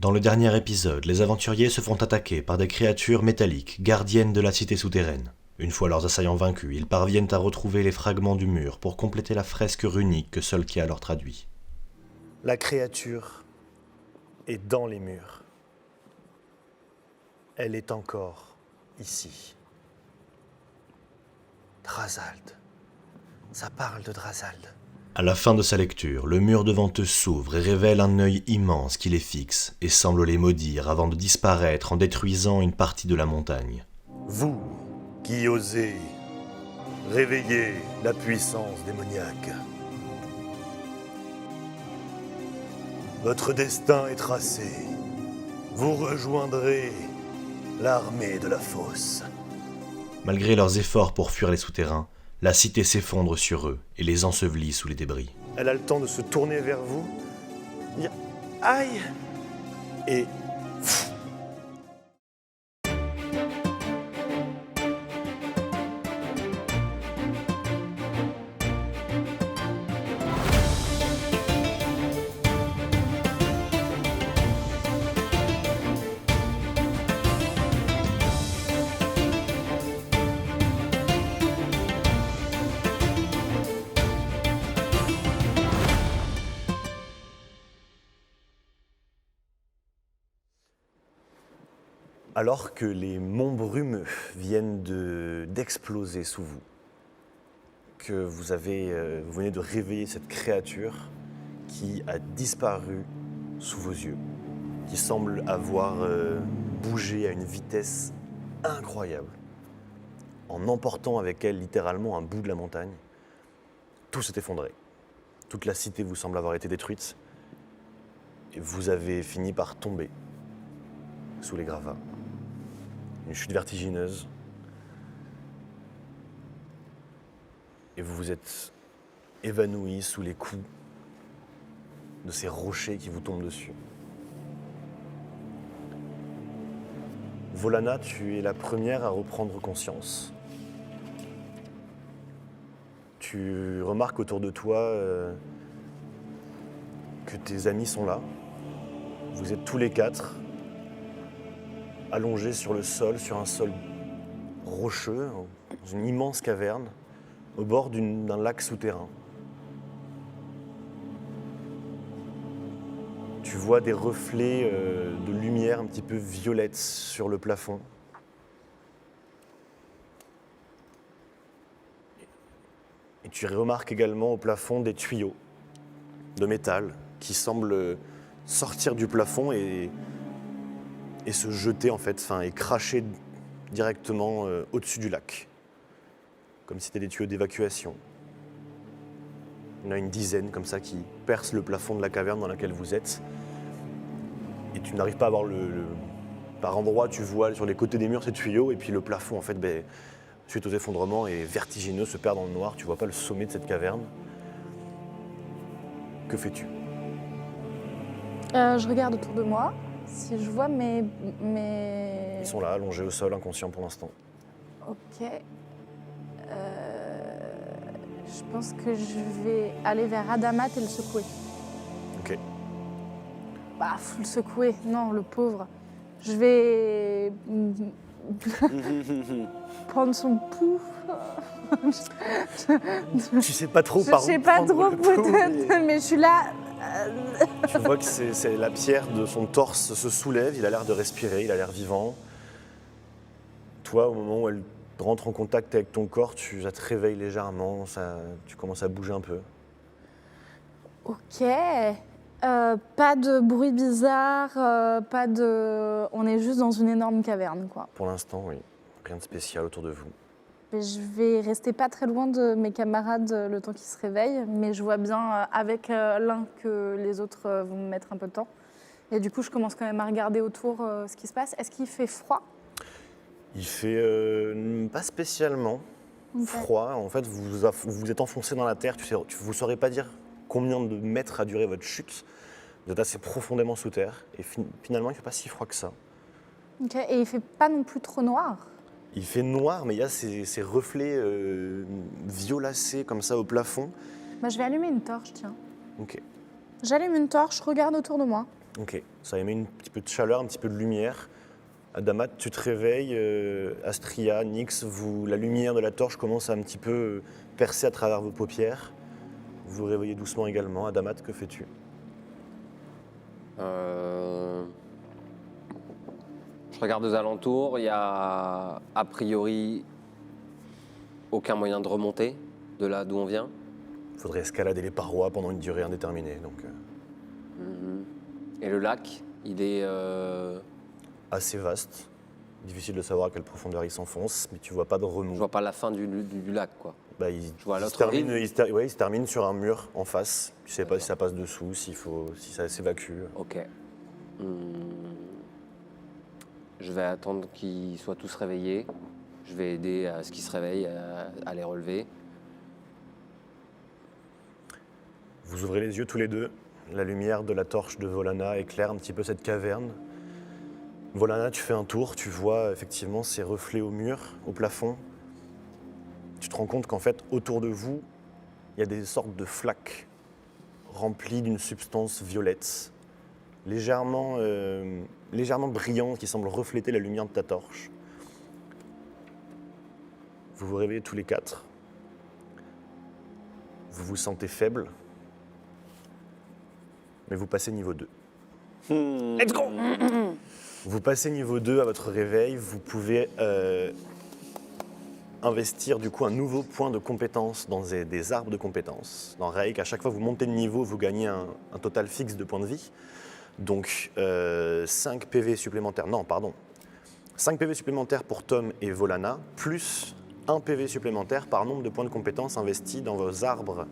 Dans le dernier épisode, les aventuriers se font attaquer par des créatures métalliques, gardiennes de la cité souterraine. Une fois leurs assaillants vaincus, ils parviennent à retrouver les fragments du mur pour compléter la fresque runique que seul Kia leur traduit. La créature est dans les murs. Elle est encore ici. Drazald. Ça parle de Drazald. À la fin de sa lecture, le mur devant eux s'ouvre et révèle un œil immense qui les fixe et semble les maudire avant de disparaître en détruisant une partie de la montagne. Vous qui osez réveiller la puissance démoniaque. Votre destin est tracé. Vous rejoindrez l'armée de la fosse. Malgré leurs efforts pour fuir les souterrains, la cité s'effondre sur eux et les ensevelit sous les débris. Elle a le temps de se tourner vers vous, dire aïe et alors que les monts brumeux viennent d'exploser sous vous, que vous venez de réveiller cette créature qui a disparu sous vos yeux, qui semble avoir bougé à une vitesse incroyable, en emportant avec elle littéralement un bout de la montagne. Tout s'est effondré. Toute la cité vous semble avoir été détruite et vous avez fini par tomber sous les gravats. Une chute vertigineuse. Et vous vous êtes évanoui sous les coups de ces rochers qui vous tombent dessus. Volana, tu es la première à reprendre conscience. Tu remarques autour de toi que tes amis sont là. Vous êtes tous les quatre allongés sur le sol, sur un sol rocheux, dans une immense caverne, au bord d'un lac souterrain. Tu vois des reflets de lumière un petit peu violette sur le plafond. Et tu remarques également au plafond des tuyaux de métal qui semblent sortir du plafond et se jeter en fait, et cracher directement au-dessus du lac, comme si c'était des tuyaux d'évacuation. Il y en a une dizaine comme ça qui percent le plafond de la caverne dans laquelle vous êtes. Et tu n'arrives pas à voir par endroits, tu vois sur les côtés des murs ces tuyaux, et puis le plafond en fait, suite aux effondrements, est vertigineux, se perd dans le noir, tu vois pas le sommet de cette caverne. Que fais-tu ? Je regarde autour de moi, si je vois mes... Ils sont là, allongés au sol, inconscients pour l'instant. Ok. Je pense que je vais aller vers Adamat et le secouer. Ok. Bah, faut le secouer, non, le pauvre. Je vais... prendre son pouls. Tu sais pas trop par où Je sais pas prendre trop le pouls, peut-être, mais je suis là... Tu vois que c'est la pierre de son torse se soulève, il a l'air de respirer, il a l'air vivant. Toi, au moment où elle rentre en contact avec ton corps, ça te réveille légèrement, tu commences à bouger un peu. Ok. Pas de bruit bizarre, pas de... On est juste dans une énorme caverne, quoi. Pour l'instant, oui. Rien de spécial autour de vous. Et je vais rester pas très loin de mes camarades le temps qu'ils se réveillent, mais je vois bien avec l'un que les autres vont me mettre un peu de temps. Et du coup, je commence quand même à regarder autour ce qui se passe. Est-ce qu'il fait froid ? Il fait pas spécialement froid. En fait, vous vous êtes enfoncé dans la terre. Vous ne saurez pas dire combien de mètres a duré votre chute. Vous êtes assez profondément sous terre. Et finalement, il ne fait pas si froid que ça. Ok. Et il fait pas non plus trop noir ? Il fait noir, mais il y a ces reflets violacés comme ça au plafond. Bah, je vais allumer une torche, tiens. Ok. J'allume une torche, je regarde autour de moi. Ok, ça émet un petit peu de chaleur, un petit peu de lumière. Adamat, tu te réveilles, Astria, Nyx, la lumière de la torche commence à un petit peu percer à travers vos paupières. Vous vous réveillez doucement également. Adamat, que fais-tu? Je regarde aux alentours, il y a a priori aucun moyen de remonter de là d'où on vient. Il faudrait escalader les parois pendant une durée indéterminée. Donc, Et le lac, il est... assez vaste. Difficile de savoir à quelle profondeur il s'enfonce, mais tu vois pas de remous. Je vois pas la fin du lac, quoi. Bah, Je vois il se l'autre termine, rive. il se termine sur un mur en face. Tu sais pas si ça passe dessous, si ça s'évacue. Ok. Je vais attendre qu'ils soient tous réveillés. Je vais aider à ce qu'ils se réveillent, à les relever. Vous ouvrez les yeux tous les deux. La lumière de la torche de Volana éclaire un petit peu cette caverne. Volana, tu fais un tour, tu vois effectivement ces reflets au mur, au plafond. Tu te rends compte qu'en fait, autour de vous, il y a des sortes de flaques remplies d'une substance violette, légèrement brillante, qui semble refléter la lumière de ta torche. Vous vous réveillez tous les quatre. Vous vous sentez faible, mais vous passez niveau 2. Let's go! Vous passez niveau 2 à votre réveil, vous pouvez investir du coup un nouveau point de compétence dans des arbres de compétences. Dans Reik, à chaque fois que vous montez de niveau, vous gagnez un total fixe de points de vie. Donc 5 PV supplémentaires, 5 PV supplémentaires pour Tom et Volana, plus 1 PV supplémentaire par nombre de points de compétences investis dans vos arbres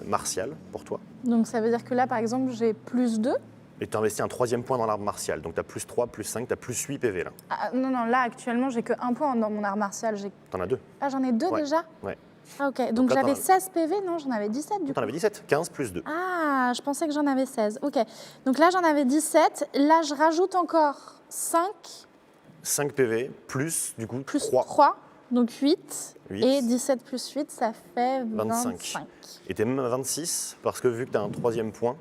martial pour toi. Donc ça veut dire que là, par exemple, j'ai plus 2. Et tu investis un 3e point dans l'arbre martial. Donc tu as plus 3, plus 5, tu as plus 8 PV là. Ah, non, là, actuellement, j'ai que 1 point dans mon art martial. T'en as 2. Ah, j'en ai 2 Ouais. déjà? Ouais. Ah, ok. Donc Donc là, j'avais t'en 16 PV? Non, j'en avais 17 du T'en coup. avais 17, 15 plus 2. Ah, je pensais que j'en avais 16. Ok. Donc là, j'en avais 17. Là, je rajoute encore 5 5 PV plus du coup plus 3. 3. Donc 8. 8. Et 17 plus 8, ça fait 25. 25. Et t'es même à 26 parce que vu que tu as un 3e point,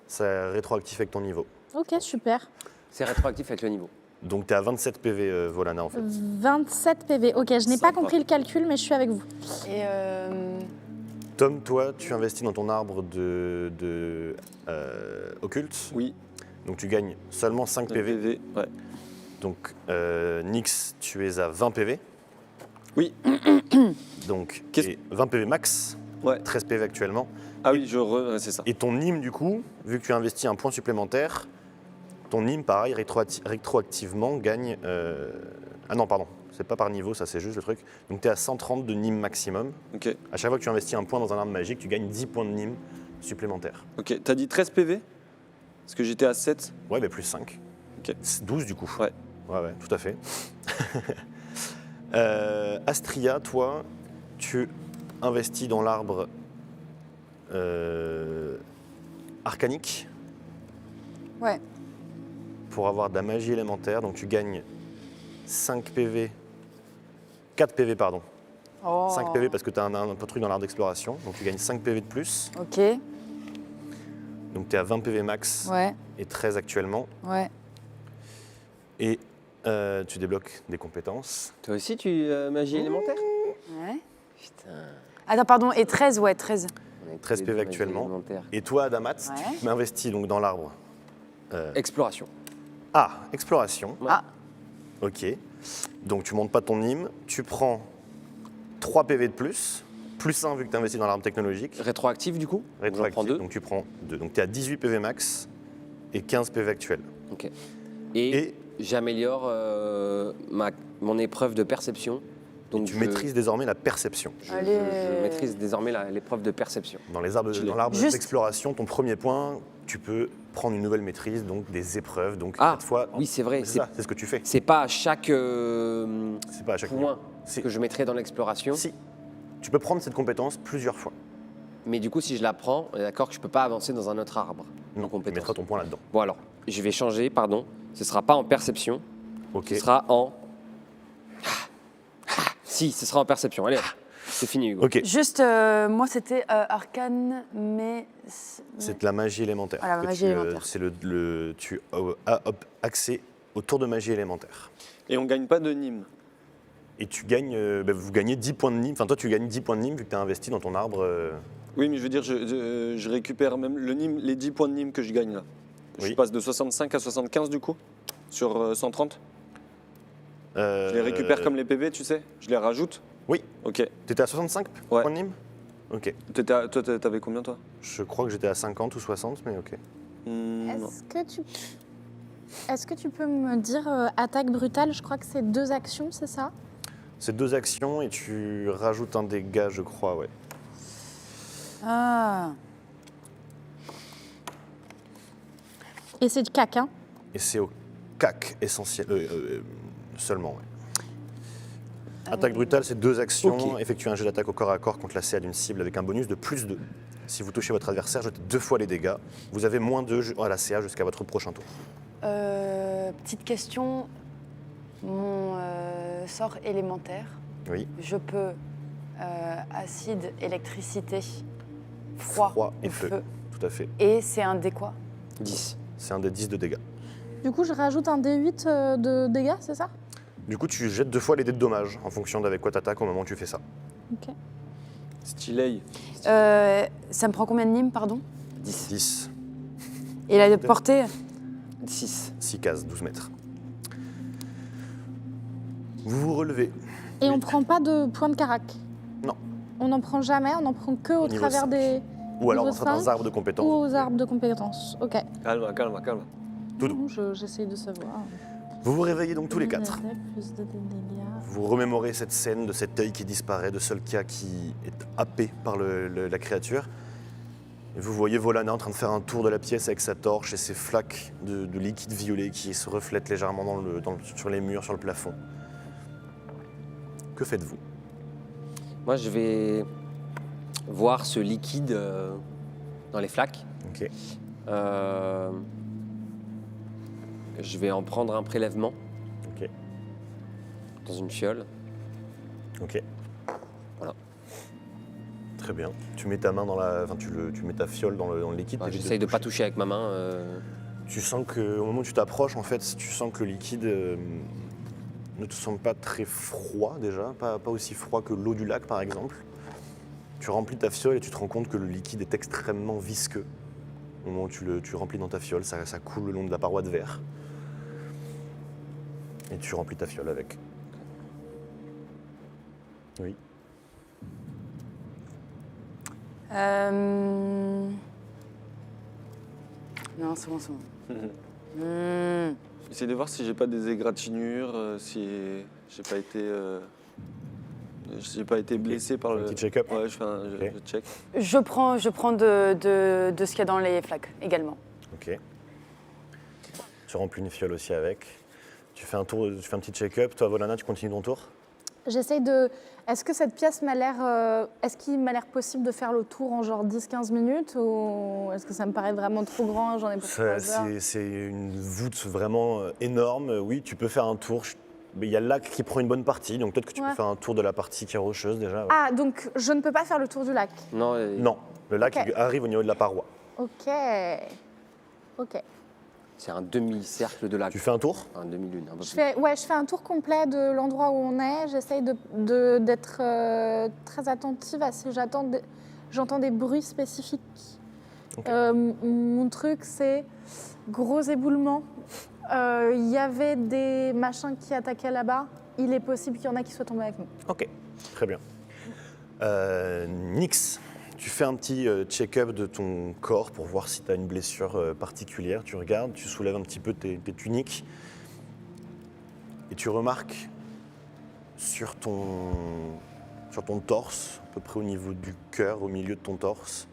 c'est rétroactif avec ton niveau. Ok, super. C'est rétroactif avec le niveau. Donc tu es à 27 PV Volana en fait. 27 PV. Ok, je n'ai pas Sympa. compris le calcul, mais je suis avec vous. Et Tom, toi, tu investis dans ton arbre de occulte. Oui, Donc tu gagnes seulement 5 PV. PV, ouais. Donc Nyx, tu es à 20 PV. Oui. Donc Qu'est-ce- et 20 PV max, Ouais. 13 PV actuellement. Ah oui, c'est ça. Et ton hymne, du coup, vu que tu as investi un point supplémentaire, ton hymne, pareil, rétroactivement gagne... Ah non, pardon, c'est pas par niveau, ça c'est juste le truc. Donc tu es à 130 de Nîmes maximum. Ok, À chaque fois que tu investis un point dans un arbre magique, tu gagnes 10 points de Nîmes supplémentaires. ok. T'as dit 13 PV? Parce que j'étais à 7. Ouais, mais plus 5. Ok. C'est 12 du coup. Ouais. Ouais, tout à fait. Astria, toi, tu investis dans l'arbre arcanique ouais. pour avoir de la magie élémentaire. Donc tu gagnes 5 PV, 4 PV pardon. Oh. 5 PV parce que tu as un truc dans l'arbre d'exploration. Donc tu gagnes 5 PV de plus. Ok. Donc tu es à 20 PV max Ouais. et 13 actuellement. Ouais. Et tu débloques des compétences. Toi aussi, tu magie élémentaire? Ouais. Putain. Attends, pardon. Et 13, ouais, 13. on est 13 tous PV des magie actuellement. élémentaires. Et toi, Adamat, Ouais. tu m'investis donc dans l'arbre. Exploration. Exploration. Ouais. Ah. Ok. Donc tu montes pas ton hymne, tu prends 3 PV de plus 1 vu que tu investis dans l'arbre technologique. Rétroactif, du coup? J'en Rétroactif, prends 2. donc tu prends 2. Donc tu es à 18 PV max et 15 PV actuels. Ok. Et Et j'améliore mon épreuve de perception. Donc tu maîtrises désormais la perception. Je Allez. maîtrise désormais l'épreuve de perception. Dans l'arbre Juste- d'exploration, ton premier point, tu peux prendre une nouvelle maîtrise, donc des épreuves. Donc Ah, cette fois, oui, c'est vrai. c'est ça, c'est ce que tu fais. C'est pas à chaque C'est pas à chaque point Si. que je mettrai dans l'exploration. Si. Tu peux prendre cette compétence plusieurs fois. Mais du coup, si je la prends, on est d'accord que je peux pas avancer dans un autre arbre. Non, tu compétence. mettras ton point là-dedans. Bon alors, je vais changer, pardon. Ce sera pas en perception, Ok. ce sera en... Si, ce sera en perception. Allez, hop. C'est fini, Hugo. Ok. Juste, moi, c'était arcane, mais... C'est de la magie élémentaire. Ah, la que magie élémentaire. C'est tu as accès au tour de magie élémentaire. Et on gagne pas de Nîmes. Et tu gagnes, vous gagnez 10 points de Nîmes. Enfin, toi, tu gagnes 10 points de Nîmes vu que tu as investi dans ton arbre. Oui, mais je veux dire, je récupère même le Nîmes, les 10 points de Nîmes que je gagne là. Je Oui. passe de 65 à 75 du coup, sur 130. Je les récupère comme les PV, tu sais. Je les rajoute. Oui. Ok. T'étais à 65 Ouais. points de Nîmes. Ok. Toi, t'avais combien toi? Je crois que j'étais à 50 ou 60, mais ok. Non. Est-ce que tu peux me dire attaque brutale? Je crois que c'est 2 actions, c'est ça? C'est 2 actions et tu rajoutes un dégât, je crois, ouais. Ah, Et c'est du cac, hein? Et c'est au cac essentiel, seulement, ouais. Attaque brutale, c'est 2 actions. Ok. Effectuez un jet d'attaque au corps à corps contre la CA d'une cible avec un bonus de +2. Si vous touchez votre adversaire, jetez 2 fois les dégâts. Vous avez -2 à la CA jusqu'à votre prochain tour. petite question. Mon sort élémentaire, Oui. je peux acide, électricité, froid, et ou feu. Tout à fait. Et c'est un dé quoi? 10. C'est un des 10 de dégâts. Du coup, je rajoute un D8 de dégâts, c'est ça? Du coup, tu jettes 2 fois les dés de dommages en fonction d'avec quoi t'attaques au moment où tu fais ça. Ok. Stylé. Ça me prend combien de Nîmes, pardon? 10, Et la portée? 6. 6 cases, 12 mètres. Vous vous relevez. Et on prend pas de points de carac? Non. On n'en prend jamais, on n'en prend que au Niveau travers 5. des... Ou alors dans Niveau certains 5, arbres de compétences. ou aux arbres de compétences. Ok. Calme. Tout doux. J'essaye de savoir. Vous vous réveillez donc tous les 4. Une attaque, plus de dégâts. Vous remémorez cette scène de cet œil qui disparaît, de Solkia qui est happé par la créature. Et vous voyez Volana en train de faire un tour de la pièce avec sa torche et ses flaques de liquide violet qui se reflètent légèrement sur les murs, sur le plafond. Que faites-vous? Moi, je vais voir ce liquide dans les flaques. Ok. Je vais en prendre un prélèvement Ok. dans une fiole. Ok. Voilà. Très bien. Tu mets ta main dans la. Enfin, tu mets ta fiole dans le liquide. Bah, t'évites J'essaye de ne pas toucher. toucher avec ma main. Tu sens qu'au moment où tu t'approches, en fait, tu sens que le liquide ne te semble pas très froid déjà, pas aussi froid que l'eau du lac par exemple. Tu remplis ta fiole et tu te rends compte que le liquide est extrêmement visqueux. Au moment où tu remplis dans ta fiole, ça coule le long de la paroi de verre. Et tu remplis ta fiole avec. Oui. Non, c'est bon. Essaye de voir si j'ai pas des égratignures, si j'ai pas été blessé par le. Un petit check-up. Ouais, je fais un Ok. je check. Je prends de ce qu'il y a dans les flaques également. Ok. Tu remplis une fiole aussi avec. Tu fais un petit check-up. Toi, Volana, tu continues ton tour? J'essaye de... Est-ce que cette pièce m'a l'air... Est-ce qu'il m'a l'air possible de faire le tour en genre 10-15 minutes ou est-ce que ça me paraît vraiment trop grand? J'en ai pour 3 heures. C'est une voûte vraiment énorme. Oui, tu peux faire un tour. Mais il y a le lac qui prend une bonne partie, donc peut-être que tu Ouais. peux faire un tour de la partie qui est rocheuse déjà. ouais. Ah, donc je ne peux pas faire le tour du lac. Non, Non, le lac Ok. il arrive au niveau de la paroi. Ok. Ok. c'est un demi-cercle de lac. Tu fais un tour? Un demi-lune, un peu Je plus. fais un tour complet de l'endroit où on est. J'essaye d'être très attentive à si j'entends des bruits spécifiques. Ok. Mon truc, c'est gros éboulement. Il y avait des machins qui attaquaient là-bas. Il est possible qu'il y en a qui soient tombés avec nous. Ok, très bien. Nyx, tu fais un petit check-up de ton corps pour voir si tu as une blessure particulière. Tu regardes, tu soulèves un petit peu tes tuniques et tu remarques sur ton torse, à peu près au niveau du cœur, au milieu de ton torse,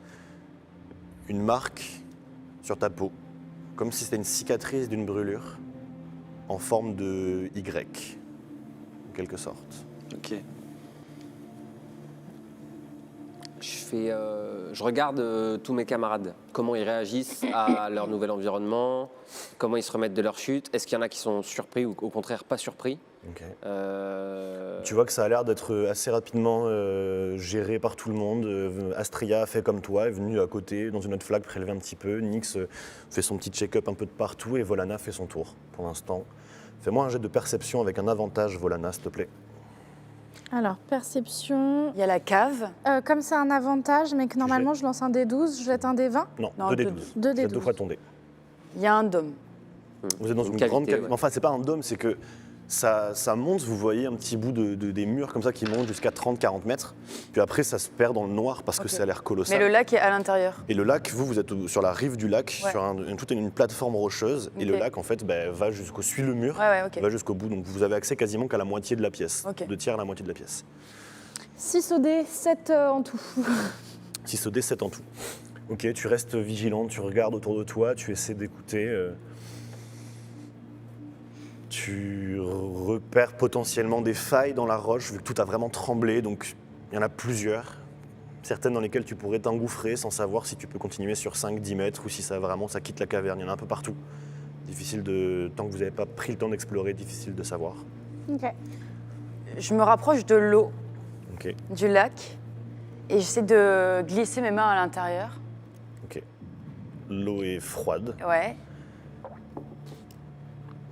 une marque sur ta peau, comme si c'était une cicatrice d'une brûlure en forme de Y, en quelque sorte. Ok. Je je regarde tous mes camarades, comment ils réagissent à leur nouvel environnement, comment ils se remettent de leur chute. Est-ce qu'il y en a qui sont surpris ou au contraire pas surpris? Ok. Tu vois que ça a l'air d'être assez rapidement géré par tout le monde. Astria a fait comme toi, est venue à côté dans une autre flaque prélever un petit peu. Nyx fait son petit check-up un peu de partout et Volana fait son tour pour l'instant. Fais-moi un jet de perception avec un avantage, Volana, s'il te plaît. Alors, perception. Il y a la cave. Comme c'est un avantage, mais que normalement je lance un D12, je jette un D20. Non, Non, 2 D12. 2 Jette D12. 2 fois ton dé. Il y a un dôme. Vous êtes dans une cavité, grande cavité. ouais. Enfin, c'est pas un dôme, c'est que ça monte, vous voyez un petit bout des murs comme ça qui montent jusqu'à 30-40 mètres. Puis après, ça se perd dans le noir parce que Ok. ça a l'air colossal. Mais le lac est à l'intérieur. Et le lac, vous êtes sur la rive du lac, Ouais. sur toute une plateforme rocheuse. Et le Ok. lac, en fait, va suit le mur, Ouais, ok. va jusqu'au bout. Donc vous avez accès quasiment qu'à la moitié de la pièce. Ok. 2 tiers à la moitié de la pièce. 6 au dé, 7 en tout. 6 au dé, 7 en tout. Ok, tu restes vigilante, tu regardes autour de toi, tu essaies d'écouter. Tu repères potentiellement des failles dans la roche, vu que tout a vraiment tremblé, donc il y en a plusieurs. Certaines dans lesquelles tu pourrais t'engouffrer sans savoir si tu peux continuer sur 5-10 mètres ou si ça quitte la caverne. Il y en a un peu partout. Difficile tant que vous n'avez pas pris le temps d'explorer, difficile de savoir. Ok. Je me rapproche de l'eau, Ok, du lac, et j'essaie de glisser mes mains à l'intérieur. ok. L'eau est froide, Ouais.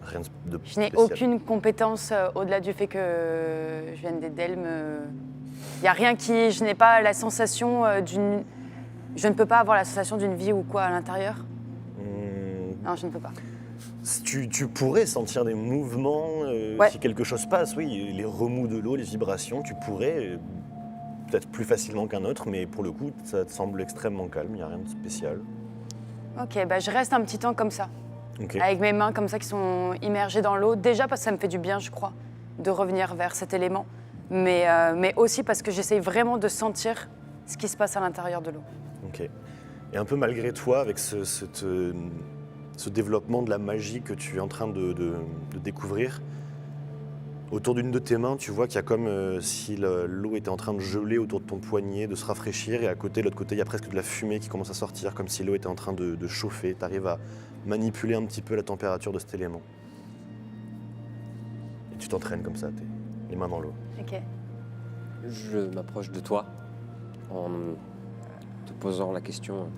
rien de Je n'ai spécial. aucune compétence au-delà du fait que je vienne des Delmes. Il n'y a rien qui... Je n'ai pas la sensation d'une... Je ne peux pas avoir la sensation d'une vie ou quoi à l'intérieur. Non, je ne peux pas. Tu pourrais sentir des mouvements, Ouais. si quelque chose passe, oui, les remous de l'eau, les vibrations, tu pourrais, peut-être plus facilement qu'un autre, mais pour le coup, ça te semble extrêmement calme, il n'y a rien de spécial. Ok, bah je reste un petit temps comme ça, Ok. avec mes mains comme ça qui sont immergées dans l'eau. Déjà parce que ça me fait du bien, je crois, de revenir vers cet élément, mais aussi parce que j'essaye vraiment de sentir ce qui se passe à l'intérieur de l'eau. Ok. Et un peu malgré toi, avec ce développement de la magie que tu es en train de découvrir, autour d'une de tes mains, tu vois qu'il y a comme si l'eau était en train de geler autour de ton poignet, de se rafraîchir, et à côté, de l'autre côté, il y a presque de la fumée qui commence à sortir, comme si l'eau était en train de chauffer. Tu arrives à manipuler un petit peu la température de cet élément. Et tu t'entraînes comme ça, les mains dans l'eau. Ok. Je m'approche de toi en te posant la question.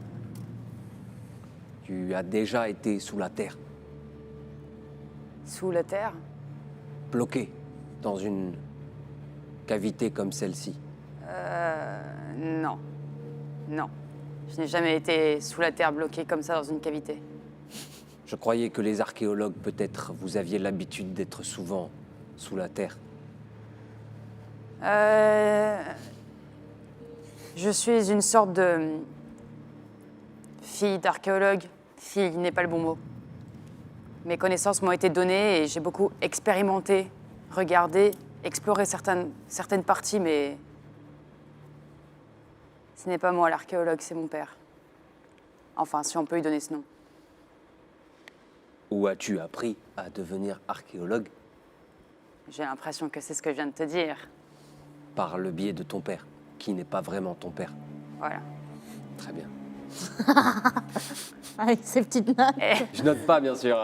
Tu as déjà été sous la terre, Sous la terre. bloqué dans une cavité comme celle-ci. Non. Non. Je n'ai jamais été sous la terre bloquée comme ça dans une cavité. Je croyais que les archéologues, peut-être, vous aviez l'habitude d'être souvent sous la terre. Je suis une sorte de fille d'archéologue. Fille n'est pas le bon mot. Mes connaissances m'ont été données et j'ai beaucoup expérimenté, regardé, exploré certaines parties, mais ce n'est pas moi l'archéologue, c'est mon père. Enfin, si on peut lui donner ce nom. Où as-tu appris à devenir archéologue? J'ai l'impression que c'est ce que je viens de te dire. Par le biais de ton père, qui n'est pas vraiment ton père. Voilà. Très bien. Avec ses petites notes. Je note pas, bien sûr.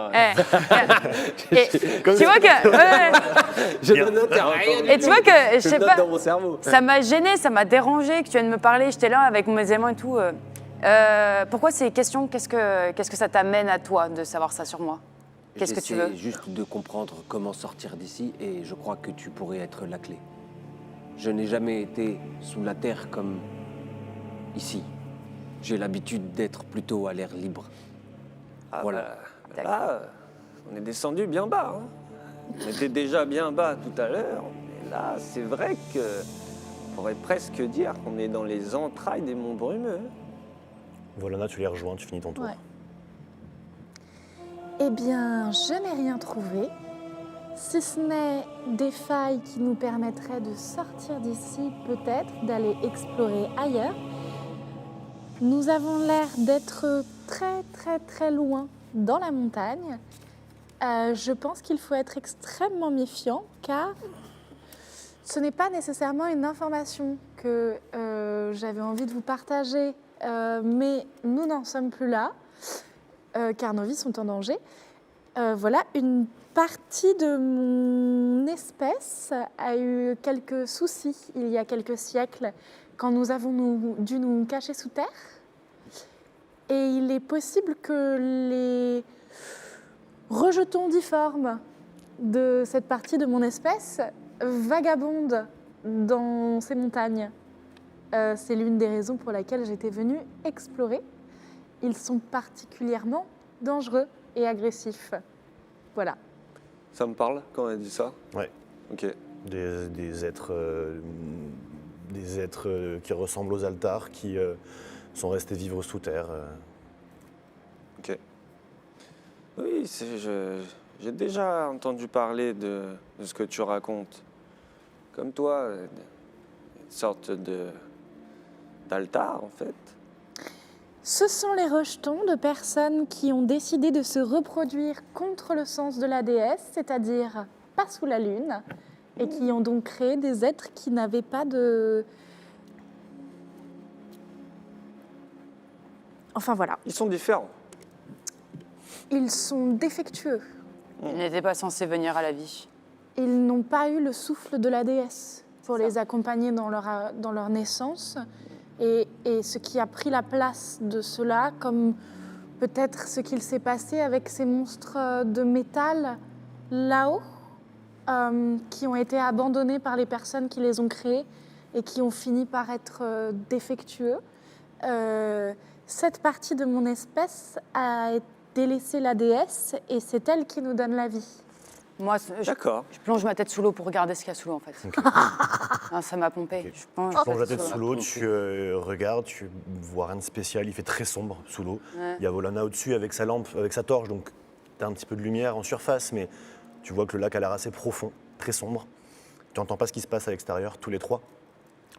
Et tu vois que... Je ne note rien. Et tu vois que, je Je sais note pas... dans mon cerveau. Ça m'a gênée, ça m'a dérangée que tu viennes me parler. J'étais là avec mes aimants et tout. Pourquoi ces questions? Qu'est-ce que ça t'amène à toi de savoir ça sur moi? Qu'est-ce que tu veux? J'essaie juste de comprendre comment sortir d'ici et je crois que tu pourrais être la clé. Je n'ai jamais été sous la terre comme ici. J'ai l'habitude d'être plutôt à l'air libre. Voilà. Là, on est descendu bien bas. Hein. On était déjà bien bas tout à l'heure. Et là, c'est vrai que on pourrait presque dire qu'on est dans les entrailles des monts brumeux. Volana, tu les rejoins, tu finis ton tour. Ouais. Eh bien, je n'ai rien trouvé, si ce n'est des failles qui nous permettraient de sortir d'ici, peut-être, d'aller explorer ailleurs. Nous avons l'air d'être très très très loin dans la montagne. Je pense qu'il faut être extrêmement méfiant car ce n'est pas nécessairement une information que j'avais envie de vous partager, mais nous n'en sommes plus là, car nos vies sont en danger. Voilà, une partie de mon espèce a eu quelques soucis il y a quelques siècles quand nous avons dû nous cacher sous terre. Et il est possible que les rejetons difformes de cette partie de mon espèce vagabondent dans ces montagnes. C'est l'une des raisons pour laquelle j'étais venue explorer. Ils sont particulièrement dangereux et agressifs. Voilà. Ça me parle quand elle dit ça? Ouais. Ok. Des êtres qui ressemblent aux altars, qui sont restés vivre sous terre. Ok. Oui, j'ai déjà entendu parler de ce que tu racontes. Comme toi, une sorte d'altar en fait. Ce sont les rejetons de personnes qui ont décidé de se reproduire contre le sens de la déesse, c'est-à-dire pas sous la lune, et qui ont donc créé des êtres qui n'avaient pas de... Enfin voilà, Ils sont différents. ils sont défectueux. Ils n'étaient pas censés venir à la vie. Ils n'ont pas eu le souffle de la déesse pour les accompagner dans leur naissance. Et ce qui a pris la place de cela, comme peut-être ce qu'il s'est passé avec ces monstres de métal là-haut, qui ont été abandonnés par les personnes qui les ont créés et qui ont fini par être défectueux. Cette partie de mon espèce a délaissé la déesse et c'est elle qui nous donne la vie. Moi, D'accord. je plonge ma tête sous l'eau pour regarder ce qu'il y a sous l'eau, en fait. Non, ça m'a pompé. Ok. Je plonge Tu plonges la tête sous sous l'eau, tu regardes, tu vois rien de spécial, il fait très sombre sous l'eau. Ouais. Il y a Volana au-dessus avec sa lampe, avec sa torche, donc tu as un petit peu de lumière en surface, mais tu vois que le lac a l'air assez profond, très sombre. Tu n'entends pas ce qui se passe à l'extérieur, tous les trois.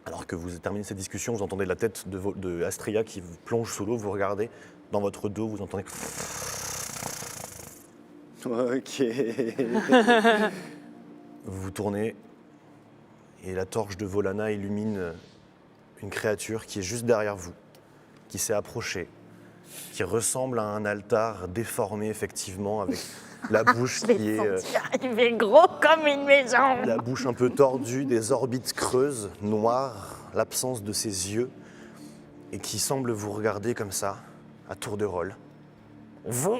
Alors que vous terminez cette discussion, vous entendez la tête de Astria qui vous plonge sous l'eau, vous regardez, dans votre dos, vous entendez... Ok. Vous vous tournez et la torche de Volana illumine une créature qui est juste derrière vous, qui s'est approchée, qui ressemble à un altar déformé effectivement, avec la bouche qui est... Il est gros comme une maison. La bouche un peu tordue, des orbites creuses, noires, l'absence de ses yeux, et qui semble vous regarder comme ça, à tour de rôle. Vous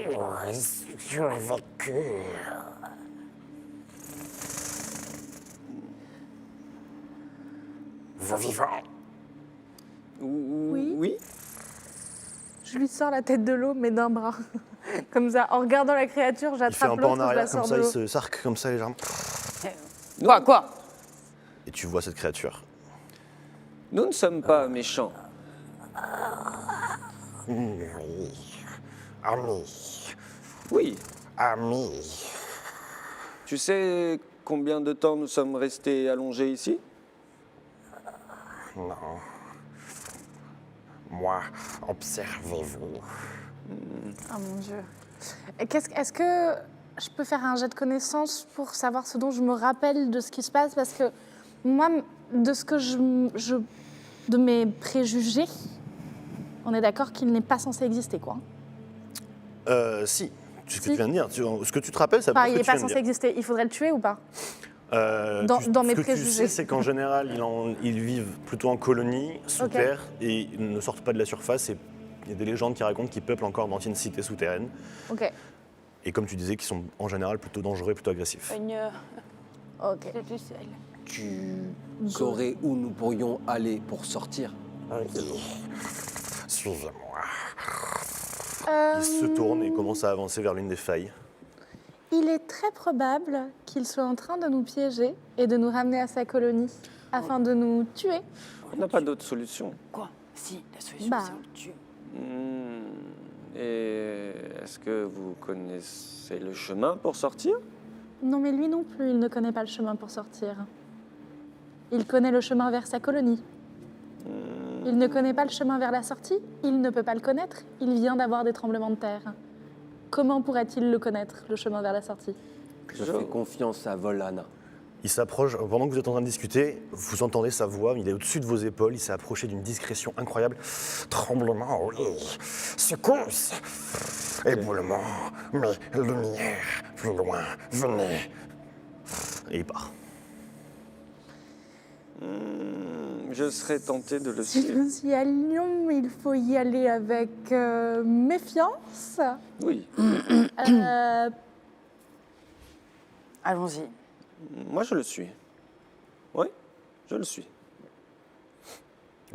survécu. Vous vivant. Oui. Oui. Je lui sors la tête de l'eau, mais d'un bras. Comme ça, en regardant la créature, Il fait j'attrape un pas en l'autre, je la arrière comme sors ça, de il l'eau. se sarque comme ça légèrement. Quoi Et tu vois cette créature. Nous ne sommes pas méchants. Oui. Ami. Oui. Ami. Tu sais combien de temps nous sommes restés allongés ici? Non. Moi, observez-vous. Oh mon Dieu. Est-ce que je peux faire un jet de connaissance pour savoir ce dont je me rappelle de ce qui se passe? Parce que moi, de ce que de mes préjugés, on est d'accord qu'il n'est pas censé exister, quoi. Si, ce que Si. tu viens de dire. Ce que tu te rappelles, ça peut Enfin, être il ce n'est que tu pas viens de censé dire. exister. Il faudrait le tuer ou pas? Dans Ce mes que tu préjugés. sais, c'est qu'en général, ils vivent plutôt en colonie, sous Ok. terre, et ils ne sortent pas de la surface. Et il y a des légendes qui racontent qu'ils peuplent encore d'anciennes cités souterraines. Ok. Et comme tu disais, qu'ils sont en général plutôt dangereux et plutôt agressifs. Ok. tout seul. Tu saurais où nous pourrions aller pour sortir? Oui. Suivez-moi. Il se tourne et commence à avancer vers l'une des failles. Il est très probable qu'il soit en train de nous piéger et de nous ramener à sa colonie afin de nous tuer. On n'a pas d'autre solution. Quoi? Si, la solution, Bah. c'est on le tue. Et est-ce que vous connaissez le chemin pour sortir? Non, mais lui non plus, il ne connaît pas le chemin pour sortir. Il connaît le chemin vers sa colonie. Il ne connaît pas le chemin vers la sortie, il ne peut pas le connaître, il vient d'avoir des tremblements de terre. Comment pourrait-il le connaître, le chemin vers la sortie? Je fais confiance à Volana. Il s'approche, pendant que vous êtes en train de discuter, vous entendez sa voix, il est au-dessus de vos épaules, il s'est approché d'une discrétion incroyable. Tremblement, oui. Secousse. Éboulement. Mais lumière. Plus loin. Venez. Et il part. Je serais tenté de le Si suivre. nous y allions, il faut y aller avec méfiance. Oui. Allons-y. Moi, je le suis. Oui, je le suis.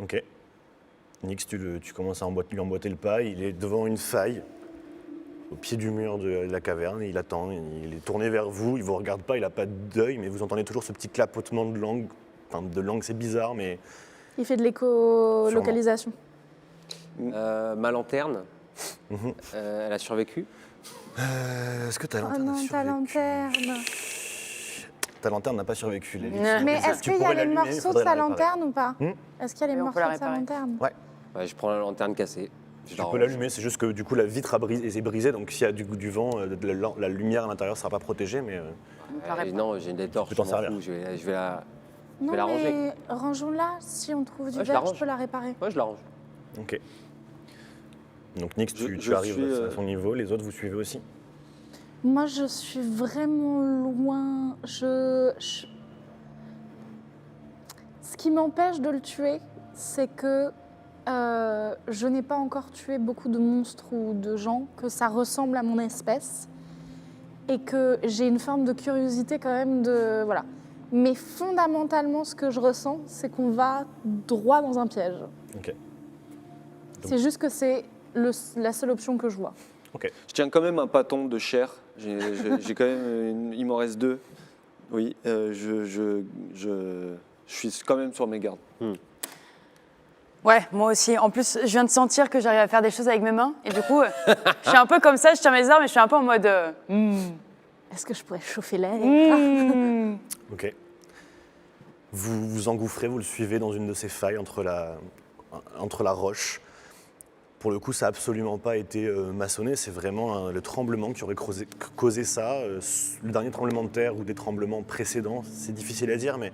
Ok. Nix, tu commences à lui emboîter le pas, il est devant une faille, au pied du mur de la caverne, il attend, il est tourné vers vous, il vous regarde pas, il n'a pas d'œil, mais vous entendez toujours ce petit clapotement de langue. Enfin, de langue, c'est bizarre, mais Il fait de l'éco-localisation. Ma lanterne, Mhm. elle a survécu. est-ce que ta Oh lanterne a non, ta survécu? lanterne. Ta lanterne n'a pas survécu. les- Mais est-ce Tu qu'il y pourrais a les l'allumer, il morceaux de faudrait sa la réparer. lanterne ou pas Hmm Est-ce qu'il y a les Et on morceaux peut la de sa réparer. lanterne Ouais, je prends la lanterne cassée. Je Tu la peux range. l'allumer, c'est juste que du coup la vitre est brisée, donc s'il y a du vent, la lumière à l'intérieur ne sera pas protégée, mais Non, j'ai des torches, peux t'en je m'en servir. fous, je vais la... Non, vais la ranger. mais rangeons-la. Si on trouve du Ouais, je la verre, je range. peux la réparer. Ouais, je la range. ok. Donc Nix, tu Je arrives suis, à son niveau, les autres vous suivez aussi. Moi, je suis vraiment loin. Ce qui m'empêche de le tuer, c'est que je n'ai pas encore tué beaucoup de monstres ou de gens, que ça ressemble à mon espèce, et que j'ai une forme de curiosité quand même de... Voilà. Mais fondamentalement, ce que je ressens, c'est qu'on va droit dans un piège. Ok. C'est juste que c'est la seule option que je vois. Je tiens quand même un bâton de chair. J'ai quand même... Il m'en reste 2. Oui, je suis quand même sur mes gardes. Ouais, moi aussi. En plus, je viens de sentir que j'arrive à faire des choses avec mes mains. Et du coup, je suis un peu comme ça, je tiens mes armes et je suis un peu en mode... Est-ce que je pourrais chauffer l'air Ok. Vous vous engouffrez, vous le suivez dans une de ces failles entre la roche. Pour le coup, ça n'a absolument pas été maçonné, c'est vraiment le tremblement qui aurait causé ça. Le dernier tremblement de terre ou des tremblements précédents, c'est difficile à dire, mais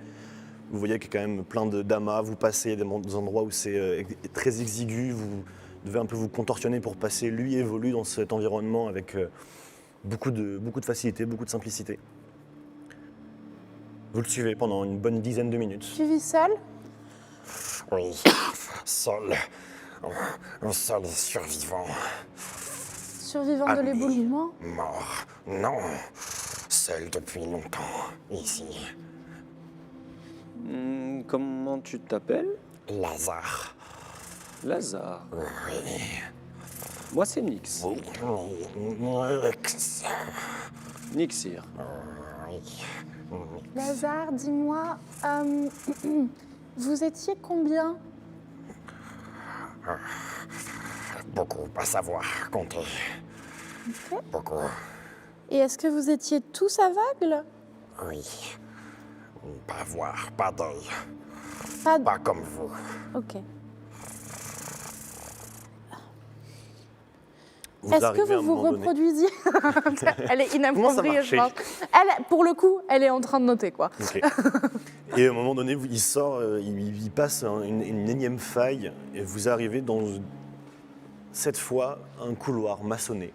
vous voyez qu'il y a quand même plein d'amas, vous passez des endroits où c'est très exigu, vous devez un peu vous contorsionner pour passer. Lui évolue dans cet environnement avec beaucoup de facilité, beaucoup de simplicité. Vous le suivez pendant une bonne dizaine de minutes. Tu vis seul? Oui. Seul. Seul et survivant. Survivant de Ami. l'éboulement? Mort. Non. Seul depuis longtemps. Ici. Comment tu t'appelles? Lazare. Lazare. Oui. Moi, c'est Nix. Nixir. Lazare, dis-moi, vous étiez combien? Beaucoup à savoir compter. Ok. Beaucoup. Et est-ce que vous étiez tous aveugles? Oui. Pas voir, pas d'œil. Pas comme vous. Ok. Vous Est-ce arrivez que à un vous vous moment donné- reproduisiez? Elle est Comment ça inappropriée, je marchait pense. Elle, pour le coup, elle est en train de noter, quoi. Ok. Et à un moment donné, il sort, il passe une énième faille et vous arrivez dans, cette fois, un couloir maçonné.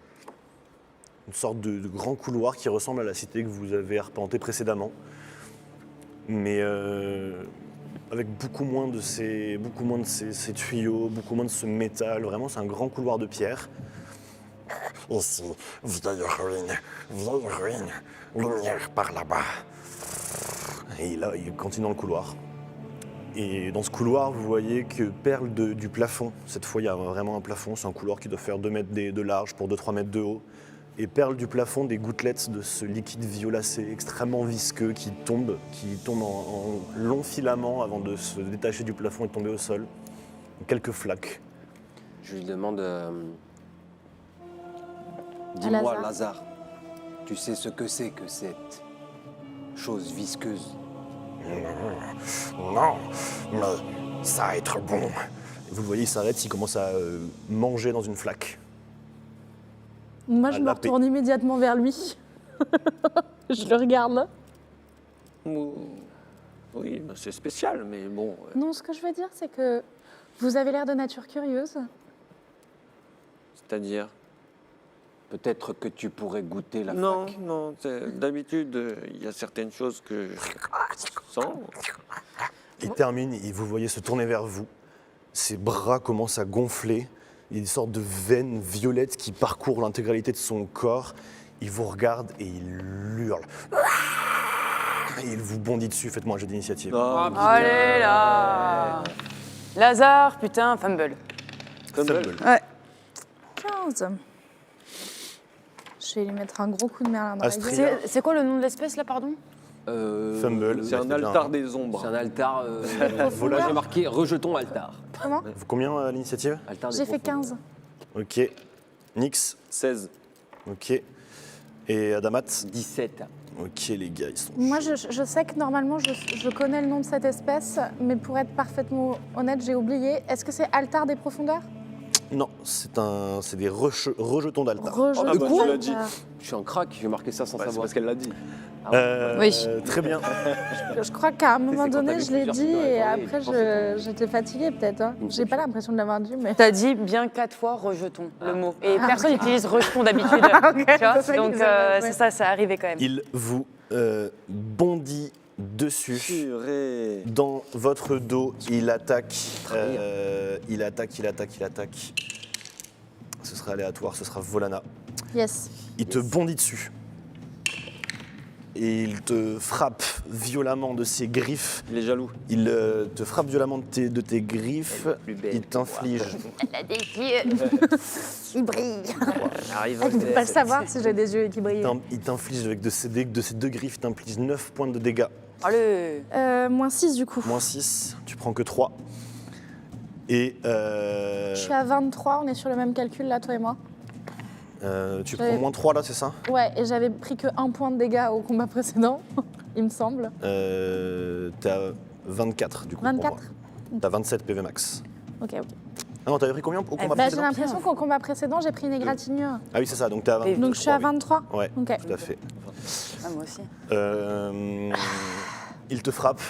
Une sorte de grand couloir qui ressemble à la cité que vous avez arpentée précédemment. Mais avec beaucoup moins de ces tuyaux, beaucoup moins de ce métal. Vraiment, c'est un grand couloir de pierre. Ici, vieille ruine, lumière par là-bas. Et là, il continue dans le couloir. Et dans ce couloir, vous voyez que perle du plafond. Cette fois, il y a vraiment un plafond. C'est un couloir qui doit faire 2 mètres de large pour 2-3 mètres de haut. Et perle du plafond des gouttelettes de ce liquide violacé extrêmement visqueux qui tombe en longs filaments avant de se détacher du plafond et de tomber au sol. Quelques flaques. Je lui demande... À Dis-moi, Lazare. Lazare, tu sais ce que c'est que cette chose visqueuse? Non, mais ça va être bon. Vous le voyez, il s'arrête, il commence à manger dans une flaque. Moi, À je me la paix. retourne immédiatement vers lui. Je le regarde. Oui, bah, c'est spécial, mais bon. Non, ce que je veux dire, c'est que vous avez l'air de nature curieuse. C'est-à-dire. Peut-être que tu pourrais goûter la Non, fac. non. D'habitude, il y a certaines choses que je sens. Il termine, et vous voyez se tourner vers vous. Ses bras commencent à gonfler. Il y a des sortes de veines violettes qui parcourent l'intégralité de son corps. Il vous regarde et il hurle. Et il vous bondit dessus. Faites-moi un jeu d'initiative. Ah, Allez là Lazare, putain, fumble. Fumble. Ouais. 15. Je vais lui mettre un gros coup de merlin dans la Astrid. gueule. C'est quoi le nom de l'espèce là, pardon? Fumble. C'est un bien. altar des ombres. C'est un altar. Volage. J'ai marqué rejetons altar. Comment Combien l'initiative? Altar des J'ai fait profondeurs. 15. Ok. Nyx. 16. Ok. Et Adamat. 17. Ok, les gars, ils sont. Moi, chauds. je sais que normalement, je connais le nom de cette espèce, mais pour être parfaitement honnête, j'ai oublié. Est-ce que c'est altar des profondeurs? Non, c'est des rejetons d'altar. Rejetons Ah bah, tu l'as dit. d'altar. Je suis en crack, j'ai marqué ça sans Bah, c'est savoir. parce qu'elle l'a dit. Oui. Très bien. Je crois qu'à un moment C'est quand donné, t'as je l'ai vu dit plusieurs et films dans la après, journée, j'étais fatiguée peut-être. Hein. J'ai pas l'impression de l'avoir dit, mais... T'as dit bien 4 fois rejetons le mot. Et Ah, personne ok. n'utilise rejetons d'habitude. Ok, tu vois, c'est ça donc qu'ils avaient fait. c'est ça, ça arrivait quand même. Il vous bondit dessus. Purée. Dans votre dos, il attaque. Il attaque. Ce sera aléatoire, ce sera Volana. Yes. Il te bondit dessus. Et il te frappe violemment de ses griffes. Il est jaloux. Il te frappe violemment de tes griffes. plus belle Il que t'inflige. Elle a des yeux. Il brille. Arrive. Elle ne peut pas le savoir si j'ai des yeux qui brillent. Il t'inflige avec de ses deux griffes, il t'inflige 9 points de dégâts. Allez Moins 6 du coup. Moins 6, tu prends que 3. Et Je suis à 23, on est sur le même calcul là, toi et moi. tu prends moins 3 là, c'est ça? Ouais, et j'avais pris que 1 point de dégâts au combat précédent, il me semble. T'es à 24 du coup. 24. T'as 27 PV max. Ok, ok. Ah non, t'avais pris combien au combat Bah, j'ai précédent? l'impression qu'au combat précédent, j'ai pris une égratignure. Ah oui, c'est ça, donc t'es à 23. Donc je suis à oui. 23. Ouais, Ok. tout à fait. Ah, moi aussi. Il te frappe.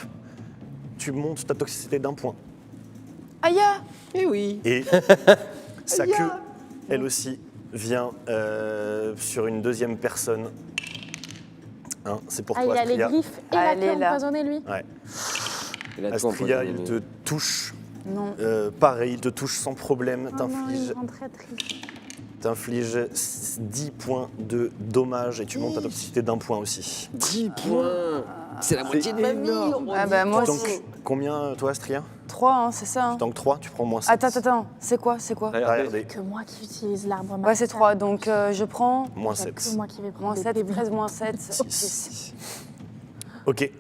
Tu montes ta toxicité d'1 point. Aïe Eh oui. Et sa queue, elle aussi, vient sur une deuxième personne. Hein, c'est pour Ah, toi, il a les Astria. griffes et la Allez, queue là. empoisonnée, lui. Ouais. Il a tout Astria, empoisonné, il te touche. Non. Pareil, il te touche sans problème. Oh non, il me rend très triste. T'infliges 10 points de dommages et tu montes ta toxicité d'1 point aussi. 10 points. C'est la moitié de ma vie. Ah bah moi Tu aussi. tankes combien, toi, Astria? 3, hein, c'est ça. Hein. Tu tankes 3, tu prends moins 7. Attends, c'est quoi? Regardez. Que moi qui utilise l'arbre Ouais, c'est 3, donc je prends Moins C'est 7. que moi qui vais prendre moins des 7, PV. 13 moins 7, 6. 6. Ok.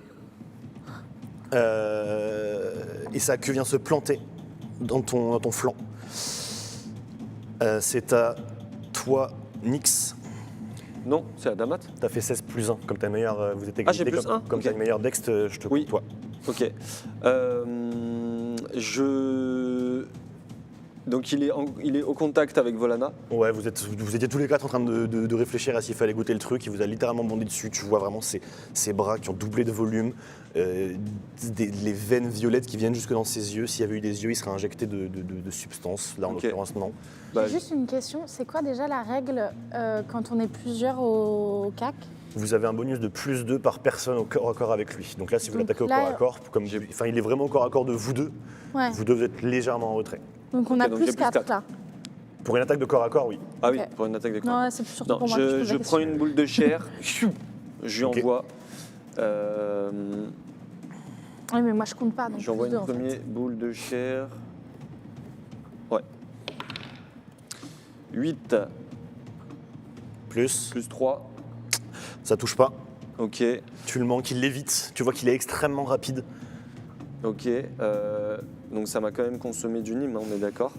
Et sa queue vient se planter dans ton flanc. C'est à toi, Nyx. Non, c'est Adamat. T'as fait 16 plus 1. Comme t'as une meilleure. Vous êtes Ah, j'ai égalité, plus comme, 1, comme ok. t'as une meilleure dex, je te Oui. coupe toi. Ok. Donc il est au contact avec Volana. Ouais, vous étiez tous les quatre en train de réfléchir à s'il fallait goûter le truc. Il vous a littéralement bondi dessus. Tu vois vraiment ses bras qui ont doublé de volume, les veines violettes qui viennent jusque dans ses yeux. S'il y avait eu des yeux, il serait injecté de substances. Là, en Ok. l'occurrence, non. Bah, J'ai juste une question, c'est quoi déjà la règle quand on est plusieurs au CAC? Vous avez un bonus de plus 2 par personne au corps à corps avec lui. Donc là, si vous Donc l'attaquez au là, corps à corps, comme il est vraiment au corps à corps de vous deux, Ouais. vous deux êtes légèrement en retrait. Donc on a donc plus j'ai plus 4 quatre. là. Pour une attaque de corps à corps, oui. Ah oui, Ok. pour une attaque de corps. Non, c'est surtout Non, pour moi que je pose je la prends question. une boule de chair, je lui Ok. envoie. Oui, mais moi je compte pas, donc Je lui envoie plus une deux, en fait. première boule de chair. Ouais. 8 Plus, plus 3. ça touche pas. Ok, Tu le manques, il l'évite. Tu vois qu'il est extrêmement rapide. ok. Donc ça m'a quand même consommé du Nîmes, hein, on est d'accord.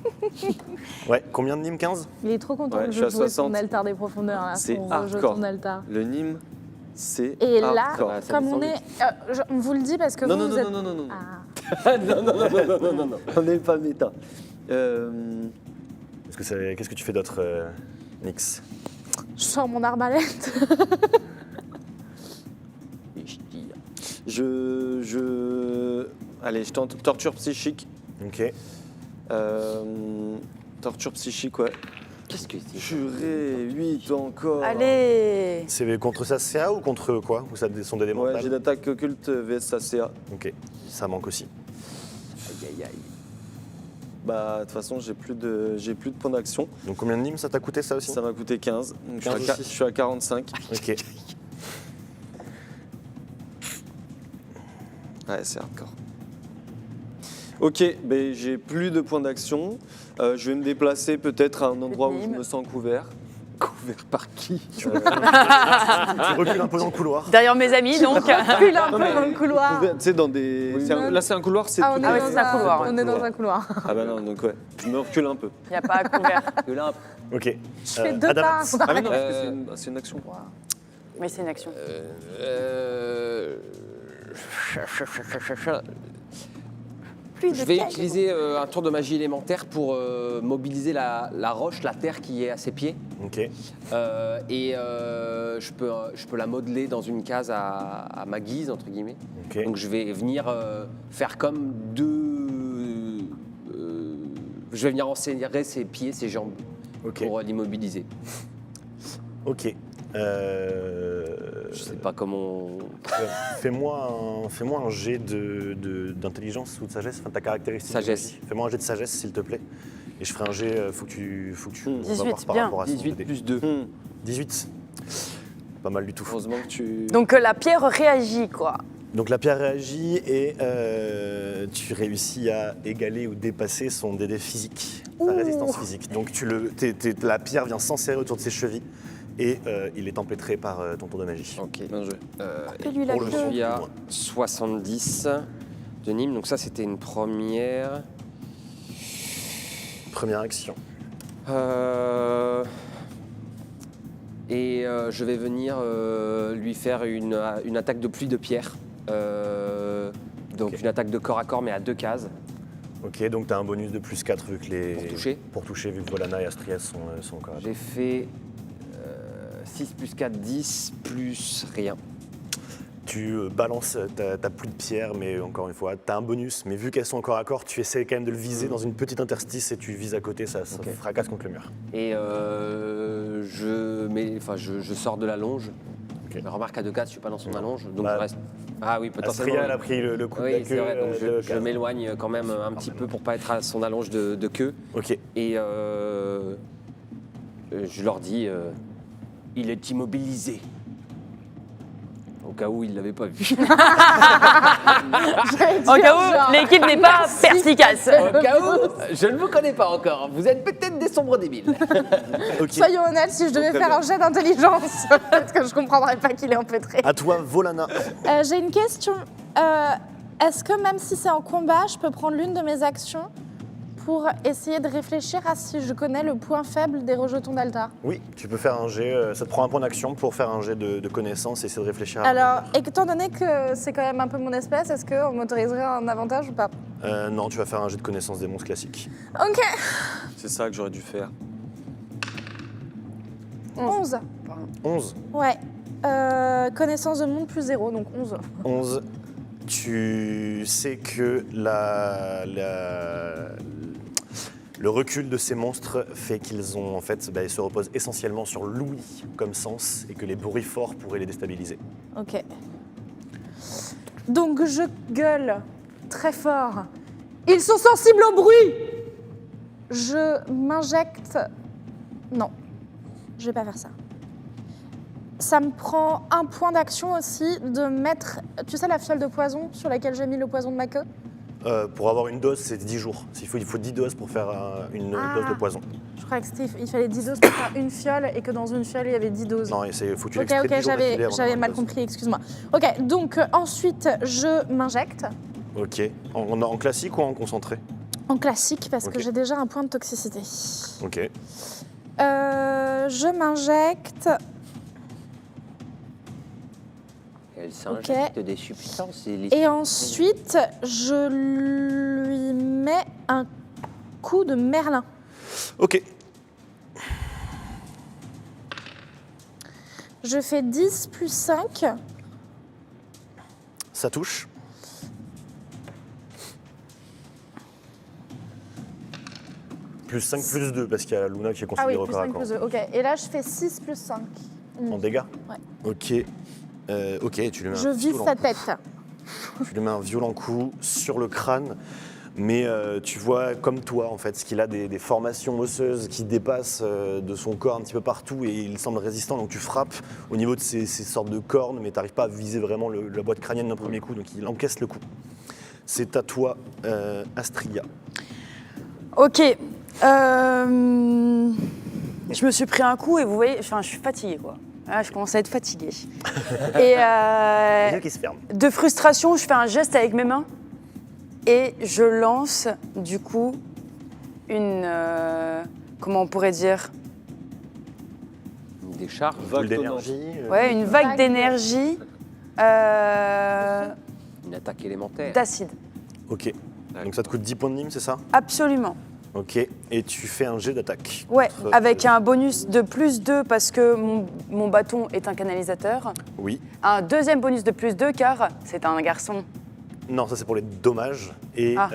Ouais, combien de Nîmes? 15? Il est trop content Ouais, de je suis à jouer son 60. altar des profondeurs, là, C'est son hardcore. rejeton altar. Le Nîmes, c'est Et là, hardcore. Ah, ça comme descend on est... on vous le dit parce que Non, vous, non, vous non, êtes... non, non, non, non. Ah. non, on n'est pas méta. Qu'est-ce que tu fais d'autre, Nyx? Je sors mon arbalète. Et je tire. Allez, je tente torture psychique. Ok. Torture psychique, ouais. Qu'est-ce que c'est? Purée, 8 encore. Allez. C'est contre sa CA ou contre quoi? Ou ça sont des Ouais, mentales? j'ai d'attaque occulte vs ACA. Ok, ça manque aussi. Aïe, aïe, aïe. Bah, de toute façon, j'ai plus de points d'action. Donc combien de Nîmes ça t'a coûté ça aussi? Ça m'a coûté 15. Donc 15 je aussi. suis à 45. Ok. Ouais, c'est hardcore. Ok, ben j'ai plus de points d'action. Je vais me déplacer peut-être à un endroit où je me sens couvert. Couvert par qui? Tu recules un peu dans le couloir. Derrière mes amis, donc. Recule un peu dans le couloir. Couvert, tu sais, dans des. Là, c'est un couloir, c'est Ah, on tout est, ouais, dans, c'est un couloir, ouais. on est dans un couloir. Ah bah non, donc ouais, je me recule un peu. Il n'y a pas à couvert. Que là, Ok. Je fais 2 Adam, pas. Ah mais non, parce que c'est une action. Oui, c'est une action. Je vais utiliser un tour de magie élémentaire pour mobiliser la roche, la terre qui est à ses pieds. Ok. Je peux la modeler dans une case à ma guise, entre guillemets. Ok. Donc je vais venir faire comme je vais venir enserrer ses pieds, ses jambes Ok. pour l'immobiliser. Ok. Je sais pas comment. Fais-moi un jet d'intelligence ou de sagesse, enfin ta caractéristique. de Sagesse. magie. Fais-moi un jet de sagesse s'il te plaît. Et je ferai un jet, faut que tu on va 18, voir par bien. rapport à son 18 DD. plus 2. 18. Pas mal du tout. Heureusement que tu. Donc la pierre réagit, quoi. Donc la pierre réagit et tu réussis à égaler ou dépasser son DD physique, sa résistance physique. Donc la pierre vient s'enserrer autour de ses chevilles et il est empêtré par ton tour de magie. Ok. Bien joué. Lui, la Pour le queue. Je suis à moins. 70 de Nîmes, donc ça c'était une première. Première action. Je vais venir lui faire une attaque de pluie de pierre. Donc Ok. une attaque de corps à corps mais à 2 cases. Ok, donc tu as un bonus de plus 4 vu que les... Pour toucher. Pour toucher, vu que Volana et Astrias sont encore... J'ai fait 6 plus 4, 10 plus rien. Tu balances, t'as plus de pierre, mais encore une fois, t'as un bonus, mais vu qu'elles sont encore à corps, tu essaies quand même de le viser dans une petite interstice et tu vises à côté, ça Ok. fracasse contre le mur. Et je sors de la longe. Ok. Remarque à 2 cases, je suis pas dans son allonge, donc Bah, je reste. Ah oui, potentiellement. Astria, elle a pris le coup de la Oui, c'est queue vrai, donc de je Kaz. m'éloigne quand même un petit peu pour pas être à son allonge de queue. Ok, Et je leur dis, il est immobilisé. Au cas où il l'avait pas vu. En cas où l'équipe n'est pas perspicace. Au cas où, je ne vous connais pas encore. Vous êtes peut-être des sombres débiles. ok. Soyons honnêtes, si je devais Très faire bien. un jet d'intelligence, peut-être que je comprendrais pas qu'il est empêtré. À toi, Volana. J'ai une question. Est-ce que même si c'est en combat, je peux prendre l'une de mes actions pour essayer de réfléchir à si je connais le point faible des rejetons d'altar? Oui, tu peux faire un jet, ça te prend un point d'action pour faire un jet de connaissance et essayer de réfléchir à... Alors, étant donné que c'est quand même un peu mon espèce, est-ce qu'on m'autoriserait un avantage ou pas? Non, tu vas faire un jet de connaissance des monstres classiques. Ok, C'est ça que j'aurais dû faire. 11. 11. Ouais. Connaissance de monde plus 0, donc 11. 11. Tu sais que le recul de ces monstres fait qu'ils ont en fait, ils se reposent essentiellement sur l'ouïe comme sens et que les bruits forts pourraient les déstabiliser. Ok. Donc je gueule très fort. Ils sont sensibles au bruit. Je m'injecte. Non, je vais pas faire ça. Ça me prend un point d'action aussi de mettre, tu sais, la fiole de poison sur laquelle j'ai mis le poison de ma queue. Pour avoir une dose, c'est 10 jours. Il faut 10 doses pour faire une dose de poison. Je croyais qu'il fallait 10 doses pour faire une fiole et que dans une fiole il y avait 10 doses. Non, il faut que tu Ok, l'extrais 10 jours d'affilée avant j'avais d'avoir mal une dose. compris, excuse-moi. Ok, donc ensuite je m'injecte Ok. En classique ou en concentré? en classique parce que Ok. j'ai déjà un point de toxicité. Ok. Je m'injecte. Elle s'injecte des substances. Et ensuite, je lui mets un coup de Merlin. Ok. Je fais 10 plus 5. Ça touche. Plus 5, plus 2, parce qu'il y a Luna qui est Ah oui, considérée au plus corps à 5 corps. plus 2. Ok. Et là, je fais 6 plus 5. En dégâts. Ouais. Ok. Ok, tu lui mets Je un vise violent sa coup. tête. Tu lui mets un violent coup sur le crâne, mais tu vois comme toi en fait, qu'il a des formations osseuses qui dépassent de son corps un petit peu partout et il semble résistant. Donc tu frappes au niveau de ces sortes de cornes, mais tu n'arrives pas à viser vraiment la boîte crânienne d'un premier coup, donc il encaisse le coup. C'est à toi, Astria. Ok. Je me suis pris un coup et vous voyez, enfin, je suis fatiguée, quoi. Là, je commence à être fatiguée. Et Les yeux qui se ferment. de frustration, je fais un geste avec mes mains et je lance, du coup, une... comment on pourrait dire? Des charges. Boule d'énergie. Ouais, une vague Vague. d'énergie Une attaque élémentaire. d'acide. Ok. Donc ça te coûte 10 points de mime, c'est ça? Absolument. Ok. Et tu fais un jet d'attaque. Ouais, Contre- avec un bonus de plus 2 parce que mon bâton est un canalisateur. Oui. Un deuxième bonus de plus 2 car c'est un garçon. Non, ça c'est pour les dommages. Et Ah.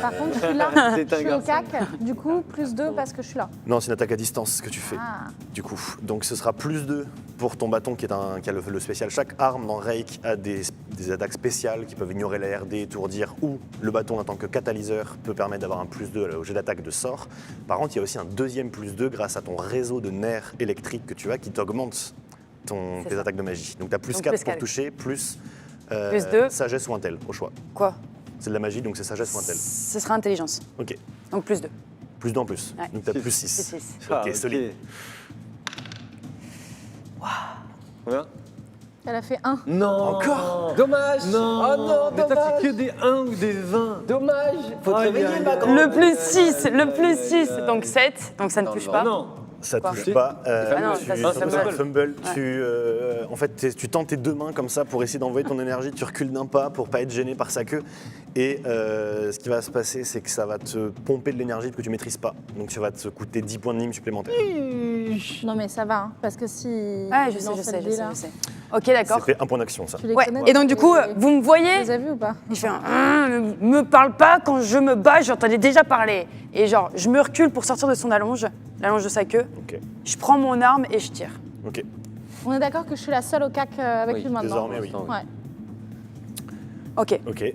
Par contre, je suis là. C'est Je un suis au garçon. cac. Du coup, plus 2 parce que je suis là. non, c'est une attaque à distance ce que tu fais. Ah. Du coup, donc ce sera plus 2 pour ton bâton qui a le spécial. Chaque arme dans Reik a des attaques spéciales qui peuvent ignorer la RD, étourdir, ou le bâton en tant que catalyseur peut permettre d'avoir un plus 2 au jet d'attaque de sort. Par contre, il y a aussi un deuxième plus 2 grâce à ton réseau de nerfs électriques que tu as qui t'augmente C'est tes ça. attaques de magie. Donc tu as plus Donc 4 plus pour 4. toucher, plus, Plus 2. sagesse ou intel au choix. Quoi? C'est de la magie, donc c'est sagesse ou intel. Ce sera intelligence. Ok. Donc plus 2. Plus 2 en plus. Ouais. Donc tu as plus Plus 6. 6. Ah, Ok, solide. Combien? Elle a fait 1. Non. Encore? Dommage. Non. Oh non, Mais toi, dommage. c'est que des 1 ou des 20. Dommage. Faut te Aïe, réveiller, aïe, ma aïe. grande. Le plus 6, le plus 6, donc 7, donc ça ne Non, touche non, pas. Non. Ça Quoi? touche pas. Ah non, tu, ça, c'est sur fumble. ton fumble, Ouais. en fait, tu tends tes deux mains comme ça pour essayer d'envoyer ton énergie. Tu recules d'un pas pour pas être gêné par sa queue. Et ce qui va se passer, c'est que ça va te pomper de l'énergie que tu maîtrises pas. Donc ça va te coûter 10 points de mime supplémentaires. Non, mais ça va, hein, parce que si. Ouais, je sais, lance je sais, le je dé, sais, là, je sais. Ok, d'accord. C'était un point d'action, ça. Tu les Ouais, connais, et donc du coup, vous me Tu voyez, les as vus ou pas? je fais un me parle pas quand je me bats, j'entendais déjà parler. Et genre, je me recule pour sortir de son allonge de sa queue. Ok. Je prends mon arme et je tire. Ok. On est d'accord que je suis la seule au cac avec Oui, lui maintenant. désormais, oui. Ouais. Ok. Ok.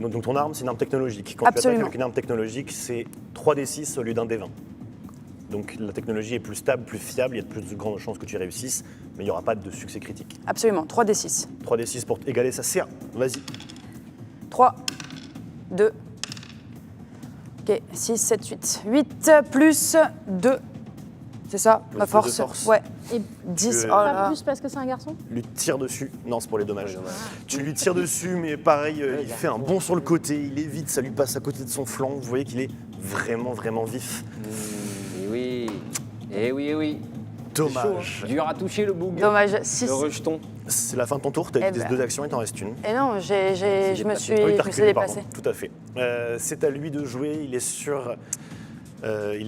Donc ton arme, c'est une arme technologique. Quand tu attaques Absolument. avec une arme technologique, c'est 3d6 au lieu d'un d20. Donc la technologie est plus stable, plus fiable, il y a de plus de grandes chances que tu réussisses, mais il n'y aura pas de succès critique. Absolument. 3d6. 3d6 pour égaler ça, c'est 1. Vas-y. 3, 2, ok, 6, 7, 8. 8 plus 2. C'est ça, Plus ma deux de force. force. Ouais. Et 10. Tu- Oh là pas là. plus parce que c'est un garçon? Lui tire dessus. Non, c'est pour les dommages. Tu lui tires dessus, mais pareil, il fait un bond sur le côté, il évite, ça lui passe à côté de son flanc. Vous voyez qu'il est vraiment, vraiment vif. Eh oui. Eh oui, eh oui. Dommage. Dur à toucher le boug. Dommage, 6. Le rejeton. C'est la fin de ton tour, t'as Eh utilisé ben. 2 actions, il t'en reste une. Et non, je me suis, Ah oui, je t'as me suis reculé, pardon. déplacée. Tout à fait. C'est à lui de jouer, il est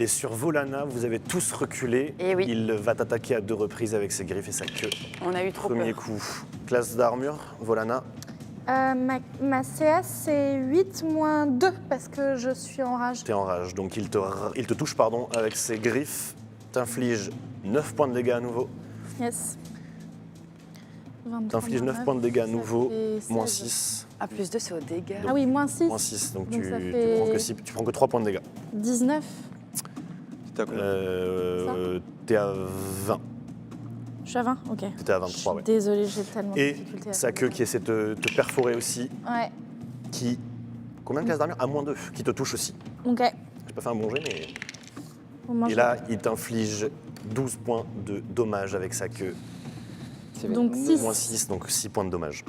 sur Volana, vous avez tous reculé. Eh oui. Il va t'attaquer à 2 reprises avec ses griffes et sa queue. On a eu trop Premier peur. coup. Classe d'armure, Volana. Ma CS, c'est 8 moins 2 parce que je suis en rage. T'es en rage, donc il te touche avec ses griffes, t'inflige 9 points de dégâts à nouveau. Yes. 23 T'infliges moins 9 points de dégâts à ça nouveau, fait moins 16. 6. Ah, plus 2, c'est au dégâts. Ah oui, moins 6. Moins 6, donc, Donc tu, ça tu fait- prends que tu prends que 3 points de dégâts. 19. T'as combien T'es à 20, Je suis à 20? Ok. t'étais à Je 23, suis ouais. désolée, j'ai tellement de Et difficultés à sa faire queue ça. qui essaie de te perforer aussi, Ouais, qui... Combien de classes d'armure? À moins 2, qui te touche aussi. ok. J'ai pas fait un bon jet, mais... Bon, moi, Et je- là, il t'inflige 12 points de dommages avec sa queue. Donc 6. Moins 6, donc 6 points de dommages.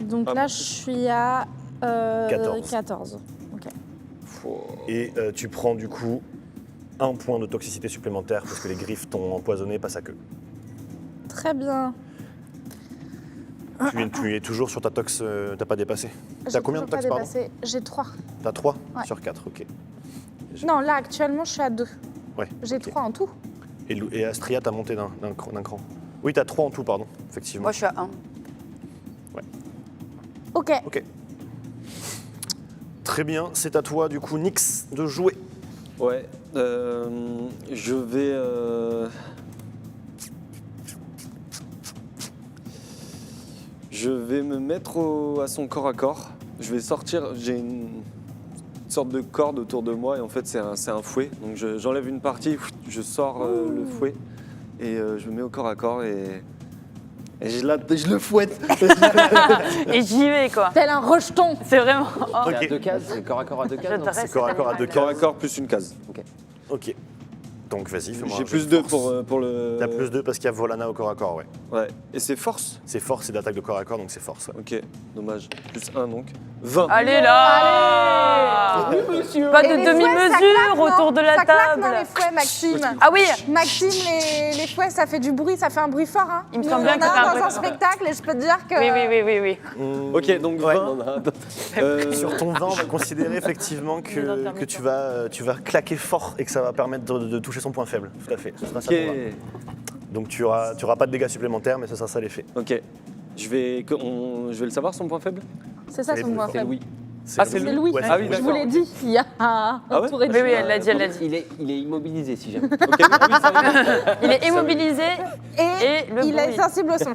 Donc Ah là, bon. je suis à 14. 14. Ok. Et tu prends du coup 1 point de toxicité supplémentaire parce que les griffes t'ont empoisonné, pas sa queue. Très bien. Tu es toujours sur ta tox, t'as pas dépassé. T'as J'ai combien de toujours tox, pas pardon? dépassé. J'ai 3. T'as 3 Ouais. sur 4, ok. Non, là, actuellement, je suis à 2. Ouais. J'ai ok. 3 en tout. Et Astria, t'as monté d'un cran. Oui, t'as 3 en tout, pardon, effectivement. Moi, je suis à 1. Ok. Ok. Très bien, c'est à toi du coup, Nyx, de jouer. Ouais, je vais... Je vais me mettre à son corps à corps. Je vais sortir, j'ai une sorte de corde autour de moi et en fait c'est un fouet. Donc j'enlève une partie, je sors le fouet et je me mets au corps à corps et je le fouette. Et j'y vais, quoi. Tel un rejeton. C'est vraiment. Oh. Ok. C'est à 2 cases, c'est corps à corps à 2 cases. non J'adorerais C'est corps à corps à cet 2 animal. Corps à cases. corps plus une case. Ok. Donc vas-y, fais-moi J'ai un jet plus de 2 force. pour le... T'as plus 2 parce qu'il y a Volana au corps à corps, ouais. Ouais, et c'est force. C'est force, c'est d'attaque de corps à corps, donc c'est force. Ouais. Ok, dommage. Plus 1 donc. 20. Allez là. Pas de Et les fouets, ça demi-mesure claque, non autour de la ça claque, table. non, les fouets, Maxime. Ah oui. Maxime, les fouets, ça fait du bruit, ça fait un bruit fort. Hein. Il me Nous, semble on bien en que ça a fait un dans bruit un fort. spectacle et je peux te dire que... Oui. Ok, donc Ouais. 20. Sur ton 20, on va considérer effectivement que tu vas claquer fort et que ça va permettre de toucher son point faible. Tout à fait. Ce sera ça Ok, ton 20. Donc tu auras pas de dégâts supplémentaires, mais ce sera ça l'effet. ok. Je vais le savoir son point faible. C'est ça C'est son les point plus C'est faible. Louis. Ah, c'est C'est Louis. Ouais, Ah oui, Je d'accord. vous l'ai dit, il y a un Ah ouais tour et Oui, elle l'a dit, elle l'a dit. Il est immobilisé si jamais. Ok, oui, ça va. Il est immobilisé Et, et le il est bruit. sensible au son.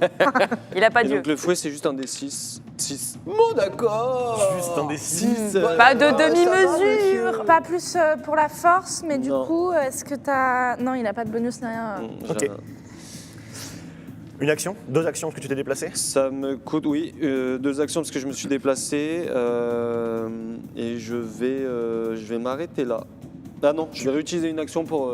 Il a pas Et Dieu. donc le fouet c'est juste un des 6. 6. Bon, d'accord. Juste un des 6. Pas de demi-mesure. Pas plus pour la force, mais du Non. coup, est-ce que t'as... Non, il n'a pas de bonus ni rien. Ok. Une action, 2 actions parce que tu t'es déplacé. Ça me coûte, oui, 2 actions parce que je me suis déplacé et je vais m'arrêter là. Ah non, je vais réutiliser une action pour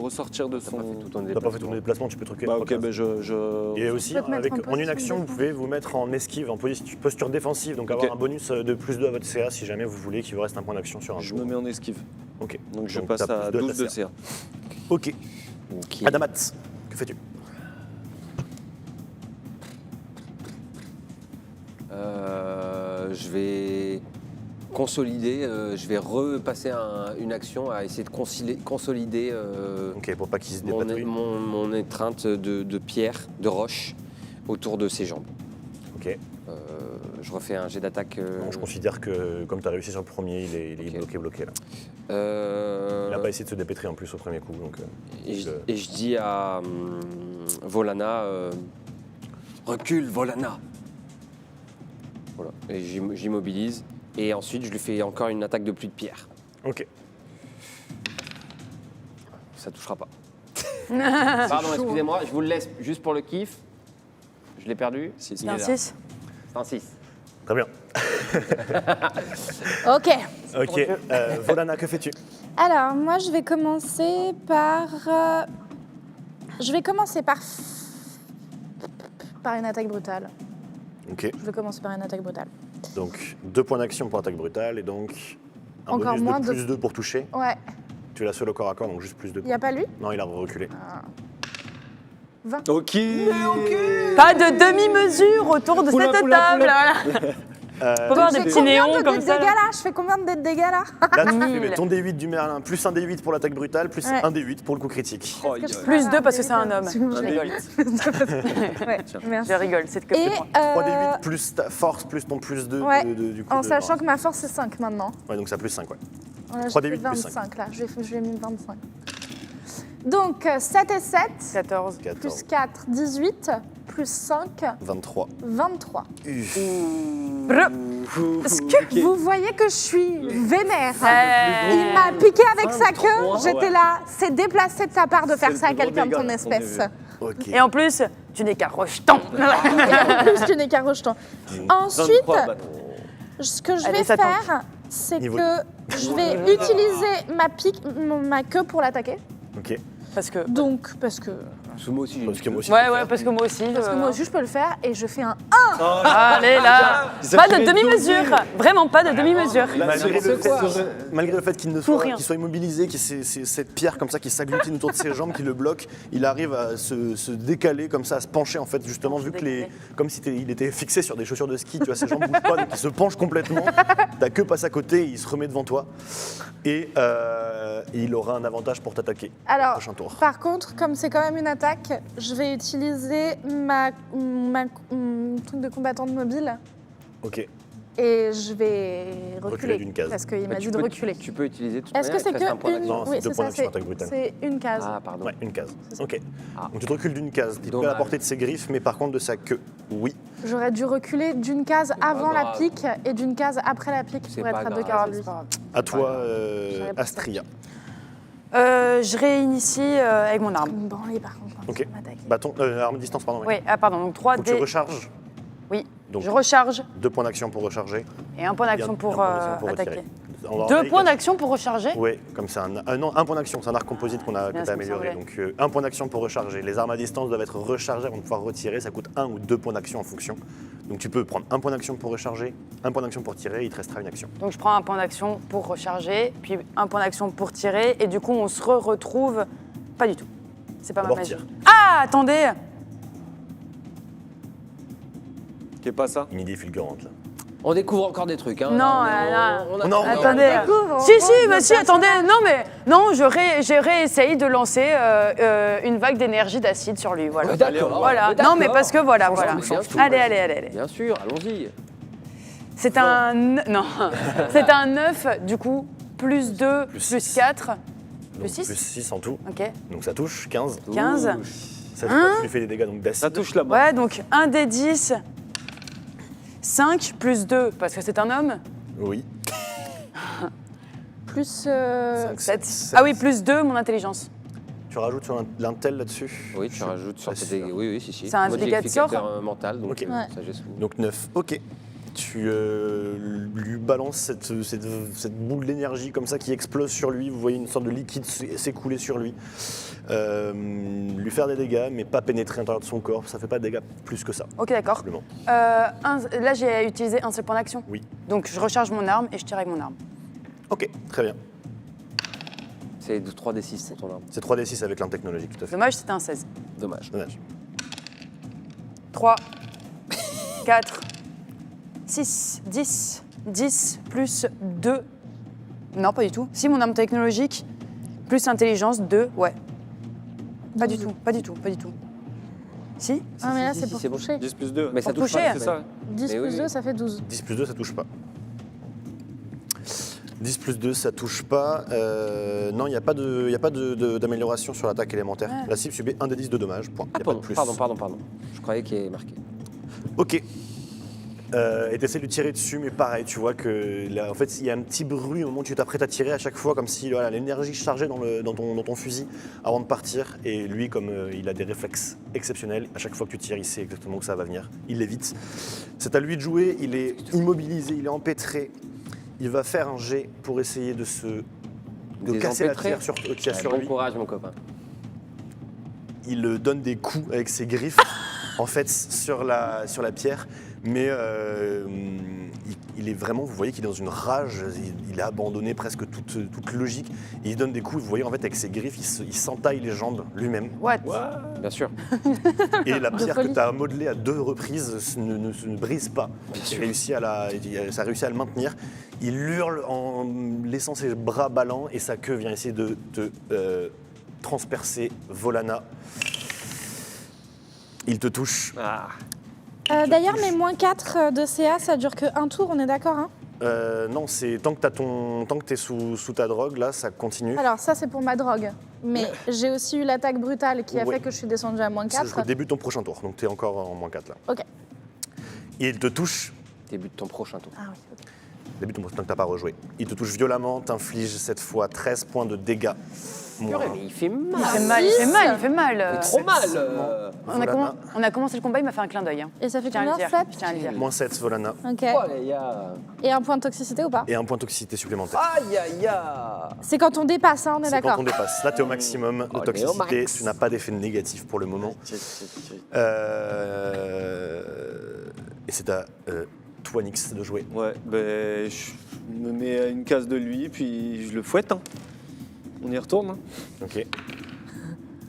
ressortir de son... T'as pas fait ton déplacement, tu peux truquer. Bah trois ok, cases. ben je... Et aussi, peux te mettre en en une position action, vous défense. pouvez vous mettre en esquive, en posture défensive, donc avoir Ok. un bonus de plus 2 à votre CA si jamais vous voulez qu'il vous reste un point d'action sur un Je tour. me mets en esquive. Ok. Donc je Donc, passe t'as à plus 2 12 de ta CA. Ok. Ok. Adamat, que fais-tu? Je vais consolider, je vais repasser une action à essayer de consolider Ok, pour pas qu'il se mon, dépatouille. mon étreinte de pierre, de roche autour de ses jambes. Ok. Je refais un jet d'attaque. Bon, je considère que comme tu as réussi sur le premier, il est Ok. bloqué là. euh, Il n'a pas essayé de se dépêtrer en plus au premier coup. Donc, et je dis à Volana, recule Volana. Voilà, et j'immobilise. Et ensuite, je lui fais encore une attaque de pluie de pierre. Ok. Ça touchera pas. Pardon, excusez-moi, je vous le laisse juste pour le kiff. Je l'ai perdu. C'est un 6. C'est un 6. Très bien. Ok. Ok. Volana, que fais-tu? Alors, moi, je vais commencer par... par une attaque brutale. Ok. Je vais commencer par une attaque brutale. Donc 2 points d'action pour attaque brutale et donc un Encore bonus moins de de- plus 2 pour toucher. Ouais. Tu es la seule au corps à corps, donc juste plus 2. Il n'y a pas lui? Non, il a reculé. Ok. Pas de demi-mesure autour de Poula, cette poula, table. poula. Voilà. Faut voir des J'ai petits combien néons de comme dégâts ça. là? Je fais combien de dégâts là? Là, tu fais 1000. mais ton D8 du Merlin, plus un D8 pour l'attaque brutale, plus Ouais. un D8 pour le coup critique. Oh, Est-ce que je yeah. peux Plus avoir 2 parce que un c'est un homme. D8? Je rigole. Ouais, merci. Je rigole, c'est que Et c'est moi. 3 D8 plus ta force, plus ton plus 2 ouais, du coup. en de- sachant que ma force c'est 5 maintenant. Ouais, donc ça plus 5, ouais. Voilà, 3 j'ai fait D8 plus 25 là, je lui ai mis 25. Donc 7 et 7, 14. plus 14, 4, 18, plus 5, 23. 23. Brr. Est-ce que vous voyez que je suis vénère? Euh, Il m'a piqué avec sa queue, 23, j'étais ouais. là. C'est déplacé de ta part de faire le ça à plus gros quelqu'un de ton dégât qu'on ait espèce. vu. Ok. Et en plus, tu n'es qu'un rejeton. Et en plus, tu n'es qu'un rejeton. Ensuite, 23, bah, ce que je Allez, vais ça tente. faire, c'est Niveau- que je vais utiliser ma queue pour l'attaquer. Ok. Parce que. Donc, parce que Moi aussi, j'ai Parce que moi aussi. Ouais, je peux ouais, faire. parce que moi aussi. moi aussi je peux le faire et je fais un Allez là. Ils Pas avaient de demi-mesure. Vraiment pas de demi-mesure. Malgré le fait qu'il ne Tout soit, rien. qu'il soit immobilisé, qu'il y ait cette pierre comme ça qui s'agglutine autour de ses jambes, qui le bloque, il arrive à se décaler comme ça, à se pencher en fait justement vu que comme si il était fixé sur des chaussures de ski, tu vois, ses jambes bougent pas, donc il se penche complètement. Ta queue passe à côté, il se remet devant toi et il aura un avantage pour t'attaquer. Alors, Prochain tour. par contre, comme c'est quand même une attaque, je vais utiliser ma truc de combattante mobile. Ok. Et je vais reculer. d'une case. Parce qu'il Bah, m'a dit de reculer. Tu peux utiliser tout Est-ce que c'est un point que une... d'action. Non, c'est Oui, 2 c'est points ça, d'action attaque brutale. c'est une case. Ah, pardon. Ouais, une case. Ok. Ah. Donc tu te recules d'une case. Tu peux à la Dommage. portée de ses griffes, mais par contre de sa queue. Oui. J'aurais dû reculer d'une case avant la grave. pique et d'une case après la pique C'est pour être pas à deux grave. cases de lui. À toi, J'avais pas ça. Astria. Je réinitie avec mon arme. Une branlée par contre. Ok. M'attaquer. Bâton, arme distance, pardon. Oui, ah pardon, donc 3 Faut que tu dés. recharges. Oui, Donc je recharge 2 points d'action pour recharger. et un point Et d'action un pour, point d'action pour attaquer. retirer. On va 2 enlever points quelque- d'action pour recharger. Oui, comme c'est non, un point d'action, c'est un arc composite que bien tu ce as qui me amélioré. semblait. Donc un point d'action pour recharger. Les armes à distance doivent être rechargées avant de pouvoir retirer. Ça coûte 1 ou 2 points d'action en fonction. Donc tu peux prendre un point d'action pour recharger, un point d'action pour tirer, et il te restera une action. Donc je prends un point d'action pour recharger, puis un point d'action pour tirer, et du coup on se retrouve. Pas du tout. C'est pas ma D'abord, magie. tire. Ah, attendez. Qui est pas ça Une idée fulgurante là. On découvre encore des trucs. Hein. Non, Non, attendez. Si, attendez. Non, j'ai réessayé de lancer une vague d'énergie d'acide sur lui. Voilà. D'accord. Voilà. D'accord. Non, mais parce que voilà. Change tout, change tout. Allez. Bien sûr, allons-y. C'est un. Non. C'est un 9, du coup, plus 2, Plus plus six. 4. Donc, Plus 6. Plus 6 en tout. Ok. Donc ça touche, 15. 15. Ça, tu lui fais des dégâts donc d'acide. Ça touche là-bas. Ouais, donc 1 des 10. 5 plus 2, parce que c'est un homme. Oui. Plus. 5, 7. Ah oui, plus 2, mon intelligence. Tu rajoutes sur l'intel là-dessus. Oui, tu rajoutes sur Pas tes sûr. dégâts. Oui, si. C'est un dégât de sort. Modificateur mental, donc Ok. Ouais. sagesse ou- Donc 9. Ok. Tu lui balances cette boule d'énergie comme ça qui explose sur lui. Vous voyez une sorte de liquide s'écouler sur lui. Lui faire des dégâts, mais pas pénétrer à l'intérieur de son corps. Ça fait pas de dégâts plus que ça. Ok, d'accord. Simplement. Là, j'ai utilisé un seul point d'action. Oui. Donc, je recharge mon arme et je tire avec mon arme. Ok, très bien. C'est 3d6 pour ton arme. C'est 3d6 avec l'arme technologique, tout à fait. Dommage, c'était un 16. Dommage. Dommage. 3, 4, 6, 10. 10 plus 2. Non, pas du tout. Si, mon arme technologique, plus intelligence, 2, ouais. Pas du tout. Si. Ah, mais là, si, c'est si, pour c'est bon. toucher. 10 plus 2. Mais ça Pour touche toucher. pas. C'est ça. 10 Mais plus oui, 2, oui. ça fait 12. 10 plus 2, ça touche pas. 10 plus 2, ça touche pas. Non, il n'y a pas d'amélioration sur l'attaque élémentaire. Ouais. La cible subit 1 des 10 de dommages. Point. Ah, Y a pas de plus. pardon. Je croyais qu'il y avait marqué. Ok. Et t'essaies de lui tirer dessus, mais pareil, tu vois que là, en fait, il y a un petit bruit au moment où tu t'apprêtes à tirer à chaque fois, comme si voilà, l'énergie chargeait dans ton fusil avant de partir. Et lui, comme il a des réflexes exceptionnels, à chaque fois que tu tires, il sait exactement où ça va venir. Il l'évite. C'est à lui de jouer. Il est immobilisé, il est empêtré. Il va faire un jet pour essayer de casser la Désempêtrer. pierre qu'il y a sur Bon lui. courage, mon copain. Il donne des coups avec ses griffes en fait sur la pierre, mais il est vraiment, vous voyez qu'il est dans une rage, il a abandonné presque toute logique, et il donne des coups, vous voyez en fait avec ses griffes, il s'entaille les jambes lui-même, What? Bien sûr. et la pierre que folie. tu as modelée à 2 reprises ne brise pas. Ça a réussi à le maintenir. Il hurle en laissant ses bras ballants, et sa queue vient essayer de te transpercer Volana. Il te touche. Ah. D'ailleurs, mes moins 4 de CA, ça dure que un tour, on est d'accord, hein? Non, c'est tant que t'es sous ta drogue, là, ça continue. Alors, ça, c'est pour ma drogue. Mais j'ai aussi eu l'attaque brutale qui a Ouais. fait que je suis descendue à moins C'est 4. jusqu'au début de ton prochain tour, donc t'es encore en moins 4 là. Ok. Et il te touche, Début de ton prochain tour. Ah oui, ok. début de ton prochain tour, t'as pas rejoué. Il te touche violemment, t'inflige cette fois 13 points de dégâts. Purée, mais il fait mal. Il fait mal. Trop mal. On a commencé le combat, il m'a fait un clin d'œil. Hein. Et ça fait Je tiens à le combien? dire. 7? Je tiens à le dire. Moins 7, Volana. Ok. Oh, les gars. Et un point de toxicité ou pas? Et un point de toxicité supplémentaire. Aïe, aïe, aïe. C'est quand on dépasse, hein, on est C'est quand d'accord. on dépasse. Là, t'es au maximum de On est au toxicité. max. Tu n'as pas d'effet négatif pour le moment. Et c'est à toi, Nix, de jouer. Ouais, ben je me mets à une case de lui, puis je le fouette. Hein. On y retourne. Hein. Ok.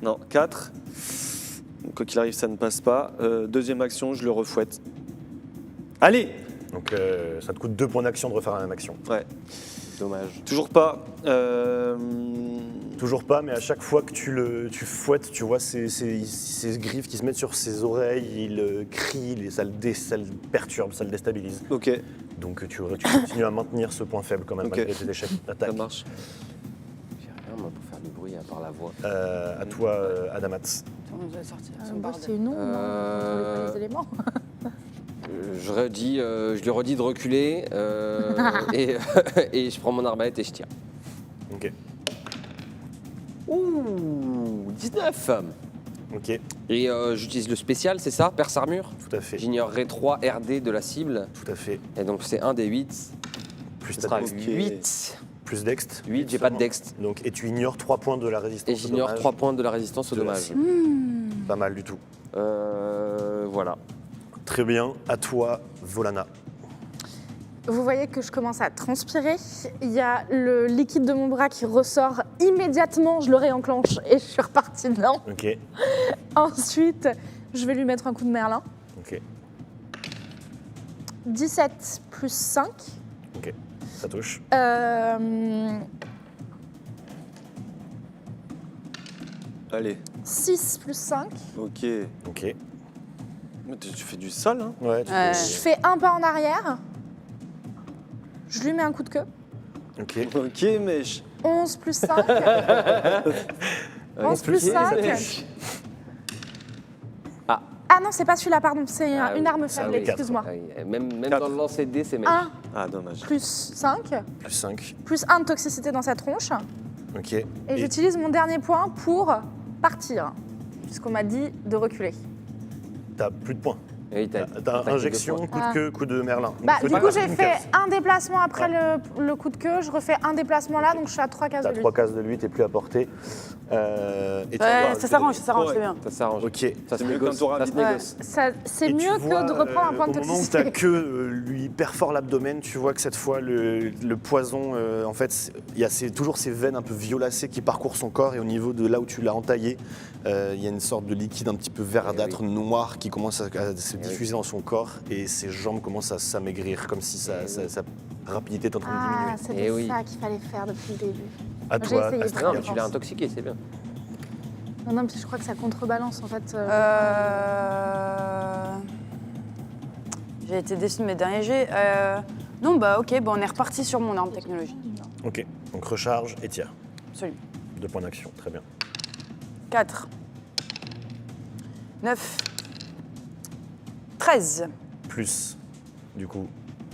Non, 4. Donc, quoi qu'il arrive, ça ne passe pas. Deuxième action, je le refouette. Allez! Donc ça te coûte 2 points d'action de refaire la même action. Ouais, Dommage. toujours pas. Toujours pas, mais à chaque fois que tu fouettes, tu vois ses griffes qui se mettent sur ses oreilles, il crie, et ça le perturbe, ça le déstabilise. Ok, Donc tu continues à maintenir ce point faible quand même, Ok. malgré tes échecs d'attaque. ça marche. J'ai rien moi pour faire du bruit à part la voix. À toi, Adamat. On doit sortir son Bah, bordel. c'est une onde, non On contrôle pas les éléments. Je lui redis de reculer et je prends mon arbalète et je tire. Ok. Ouh, 19. Ok, Et j'utilise le spécial, c'est ça? Perce armure. tout à fait. J'ignorerai 3 RD de la cible. Tout à fait. Et donc c'est un des 8. Plus Ce ta sera dext. 8. Plus dext. 8, j'ai pas de dext. Donc, et tu ignores 3 points de la résistance. Et au j'ignore dommage. 3 points de la résistance au De la dommage. cible. Pas mal du tout. Voilà. Très bien. À toi, Volana. Vous voyez que je commence à transpirer. Il y a le liquide de mon bras qui ressort immédiatement. Je le réenclenche et je suis repartie dedans. Ok. Ensuite, je vais lui mettre un coup de merlin. Ok. 17 plus 5. Ok. Ça touche. Allez, 6 plus 5. ok. Ok. Mais tu fais du sale, hein? Ouais, tu Ouais. Je fais un pas en arrière. Je lui mets un coup de queue. Ok. Ok, mais 11 plus 5. 11 plus 5. Ah non, c'est pas celui-là, pardon. C'est Ah une oui. arme Ah faible, oui. excuse-moi. Ah oui. Même Quatre. dans le lancer de dés, c'est même. 1 Ah, dommage. plus 5. Plus 5. Plus 1 de toxicité dans sa tronche. Ok. Et j'utilise mon dernier point pour partir. Puisqu'on m'a dit de reculer. T'as plus de points. Oui, t'as T'as attaqué injection, 2 coup Ah. de queue, coup de Merlin. Bah, Donc, du faut coup, pas j'ai une fait case. un déplacement après le coup de queue. Je refais un déplacement là, donc je suis à 3 cases T'as de lui. 3 cases de lui, t'es plus à portée. Et tu Ouais, vas ça s'arrange, c'est Ouais. bien. Ça s'arrange. Ok. Ça se mieux négocie. qu'un tour Ça se rapide. négocie. C'est Et tu mieux vois, que de reprendre un point de Au moment où toxicité. ta queue lui perfore l'abdomen, tu vois que cette fois, le poison, en fait, il y a toujours ces veines un peu violacées qui parcourent son corps. Et au niveau de là où tu l'as entaillé, il y a une sorte de liquide un petit peu verdâtre, noir, qui commence à se diffuser dans son corps. Et ses jambes commencent à s'amaigrir, comme si sa rapidité est en train de Ah, diminuer. c'était oui. ça qu'il fallait faire depuis le début. À J'ai toi, essayé. Astrid. Non, mais tu l'as intoxiqué, c'est bien. Non, non, puis je crois que ça contrebalance en fait. J'ai été déçue de mes derniers jets. Non, bah ok, bah, on est reparti sur mon arme technologique. Ok, donc recharge et tire. Absolument. 2 points d'action, très bien. 4. 9. 13. Plus, du coup,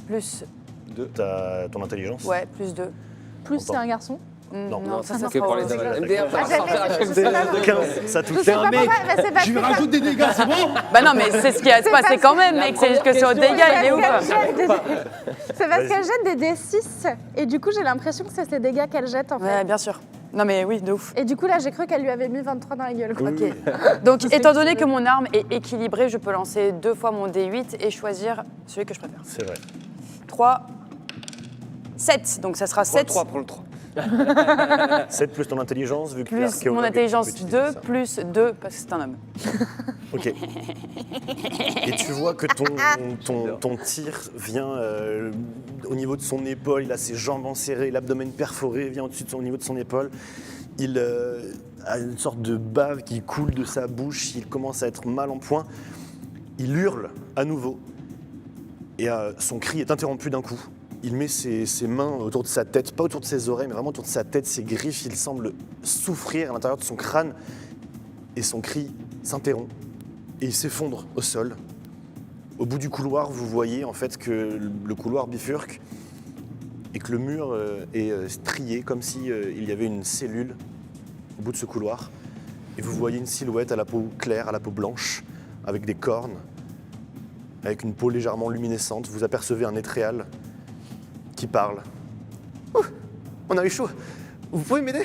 Plus. ton intelligence. Ouais, plus 2. Plus c'est un garçon. Non, non, ça, C'est ça que pour sera les au- MDR, Ah, ça va sortir à chaque je sais pas, non. 15, ça Je touche. sais pas pourquoi, mais c'est parce Je lui que ça- rajoute des dégâts, c'est bon? Bah non, mais c'est ce qui va se passer quand même, mec. C'est juste que sur le dégât, il est où quoi C'est parce qu'elle jette des D6 et du coup j'ai l'impression que c'est ces dégâts qu'elle jette en fait. Ouais, bien sûr. Non, mais oui, de ouf. Et du coup là j'ai cru qu'elle lui avait mis 23 dans la gueule. Quoi. Ok. Donc, étant donné que mon arme est équilibrée, je peux lancer 2 fois mon D8 et choisir celui que je préfère. C'est vrai. 3, 7. Donc, ça sera Prends le 7 3, prends le 3. 7 plus ton intelligence, vu que plus l'archéologue mon peut intelligence utiliser 2 ça. plus 2 parce que c'est un homme. Ok. Et tu vois que ton tir vient au niveau de son épaule, il a ses jambes enserrées, l'abdomen perforé, vient au niveau de son épaule. Il a une sorte de bave qui coule de sa bouche, il commence à être mal en point. Il hurle à nouveau et son cri est interrompu d'un coup. Il met ses mains autour de sa tête, pas autour de ses oreilles, mais vraiment autour de sa tête, ses griffes. Il semble souffrir à l'intérieur de son crâne et son cri s'interrompt et il s'effondre au sol. Au bout du couloir, vous voyez en fait que le couloir bifurque et que le mur est strié comme si il y avait une cellule au bout de ce couloir. Et vous voyez une silhouette à la peau claire, à la peau blanche, avec des cornes, avec une peau légèrement luminescente. Vous apercevez un étréal qui parle. Ouh, on a eu chaud. Vous pouvez m'aider?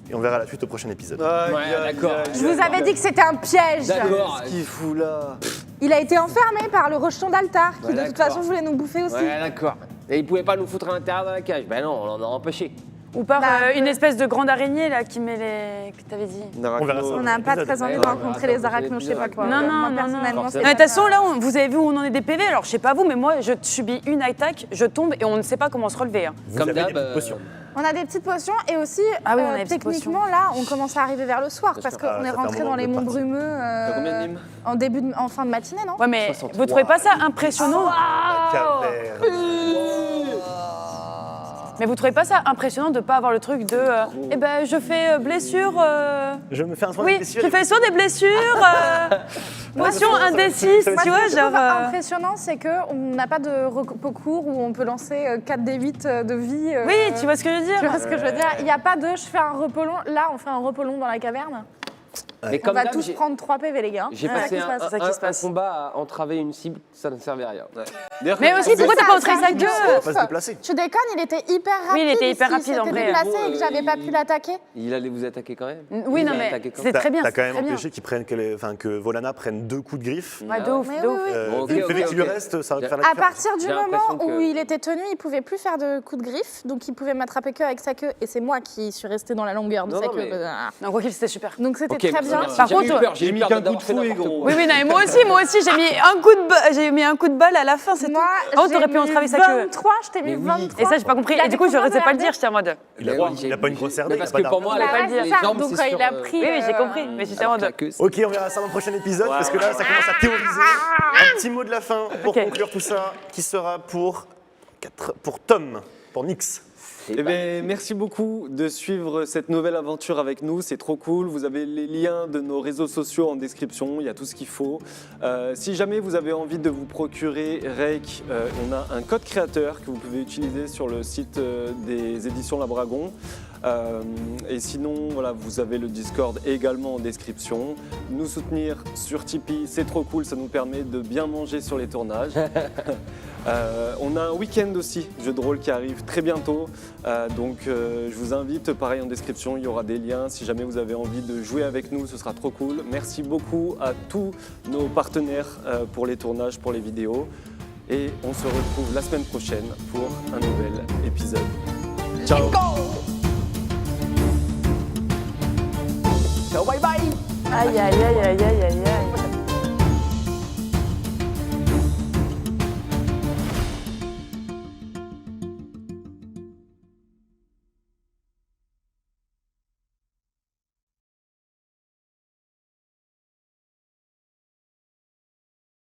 Et on verra la suite au prochain épisode. Ouais, d'accord. Je vous avais dit que c'était un piège. D'accord. Qu'est-ce qu'il fout là? Il a été enfermé par le rejeton d'altar qui Ouais, de toute d'accord. façon voulait nous bouffer aussi. Ouais, d'accord. Et il pouvait pas nous foutre à l'intérieur de la cage. Ben non, on en a empêché. Ou par Bah, une espèce de grande araignée là qui met les. que t'avais dit. On verra ça. On n'a pas très envie de rencontrer les arachnos, je sais pas quoi. Non, non, Moi, non, personnellement, non. c'est Mais de toute pas- façon, là, vous avez vu où on en est des PV. Alors, je sais pas vous, mais moi, je subis une attaque, je tombe et on ne sait pas comment se relever. hein. Vous Comme avez des d'hab, petites potions. On a des petites potions et aussi, Ah oui, on a des petites techniquement, là, on commence à arriver vers le soir parce qu'on Ah, est ça fait un rentré moment dans les que vous monts êtes parti. brumeux T'as combien de Nîmes en fin de matinée, non? Ouais, mais 63. vous trouvez pas ça impressionnant Caverne. Mais vous trouvez pas ça impressionnant de pas avoir le truc de. Eh ben, je fais blessure. Je me fais un soin de Oui, blessure. je fais soin des blessures. Potion 1d6, Moi, tu vois, Ce que je genre. trouve impressionnant, c'est qu'on n'a pas de repos court où on peut lancer 4d8 de vie. Oui, tu vois ce que je veux dire Tu vois ce que je veux dire? Il n'y a pas de je fais un repos long. Là, on fait un repos long dans la caverne. Mais On comme va d'hab, tous prendre 3 PV, les gars. j'ai C'est ça passé qui se passe. c'est ça qui se passe. un combat à entraver une cible, ça ne servait à rien. D'ailleurs, Mais aussi, pourquoi t'as pas montré sa de gueule On va pas se déplacer. Tu déconnes, il était hyper rapide. Oui, il était hyper s'il rapide, en s'était vrai. déplacé Bon, et que j'avais pas pu l'attaquer. Il allait vous attaquer quand même. Oui, Il non, vous a mais attaqué quand c'est très bien. T'as c'est quand même très bien. empêché que Volana prenne 2 coups de griffe. Ouais, de ouf, Mais de oui, ouf. oui. Bon, ok, Le ok, PV qui lui ok. reste, ça va faire la À différence. partir du J'ai moment l'impression où que- il était tenu, il pouvait plus faire de coups de griffe, donc il pouvait m'attraper que avec sa queue. Et c'est moi qui suis restée dans la longueur de Non, sa non, queue. mais- Non, quoi qu'il, c'était super. Donc c'était Ok, très merci, bien. merci. Par J'ai eu contre, peur, j'ai j'ai eu mis peur qu'un coup d'avoir de fait fouet, n'importe gros. quoi. Oui, oui, non, mais moi aussi, j'ai mis un coup de balle à la fin, c'est tout. Moi, Oh, t'aurais pu en travailler sa queue. 23, je t'ai mis Mais oui. 23. Et ça, j'ai pas compris. Et du coup, je combien n'osais de pas le RD? dire, j'étais en mode. Il a pas une grosse RD, Mais il a parce pas que d'arme. pour moi, Bah les, ouais, les c'est ça. jambes, Donc c'est il sur, a pris. Oui, oui, j'ai compris. Mais j'étais en alors que mode. la queue, c'est- Ok, on verra ça dans le prochain épisode parce que là, ça commence à théoriser. Un petit mot de la fin pour Ok. conclure tout ça, qui sera pour Tom, pour Nyx. Eh bien, merci beaucoup de suivre cette nouvelle aventure avec nous, c'est trop cool. Vous avez les liens de nos réseaux sociaux en description, il y a tout ce qu'il faut. Si jamais vous avez envie de vous procurer Rake, on a un code créateur que vous pouvez utiliser sur le site des éditions Labragon. Et sinon, voilà, vous avez le Discord également en description. Nous soutenir sur Tipeee, c'est trop cool, ça nous permet de bien manger sur les tournages. On a un week-end aussi, jeu de rôle qui arrive très bientôt. Donc je vous invite, pareil en description, il y aura des liens. Si jamais vous avez envie de jouer avec nous, ce sera trop cool. Merci beaucoup à tous nos partenaires pour les tournages, pour les vidéos. Et on se retrouve la semaine prochaine pour un nouvel épisode. Ciao! Aïe, aïe, aïe, aïe, aïe.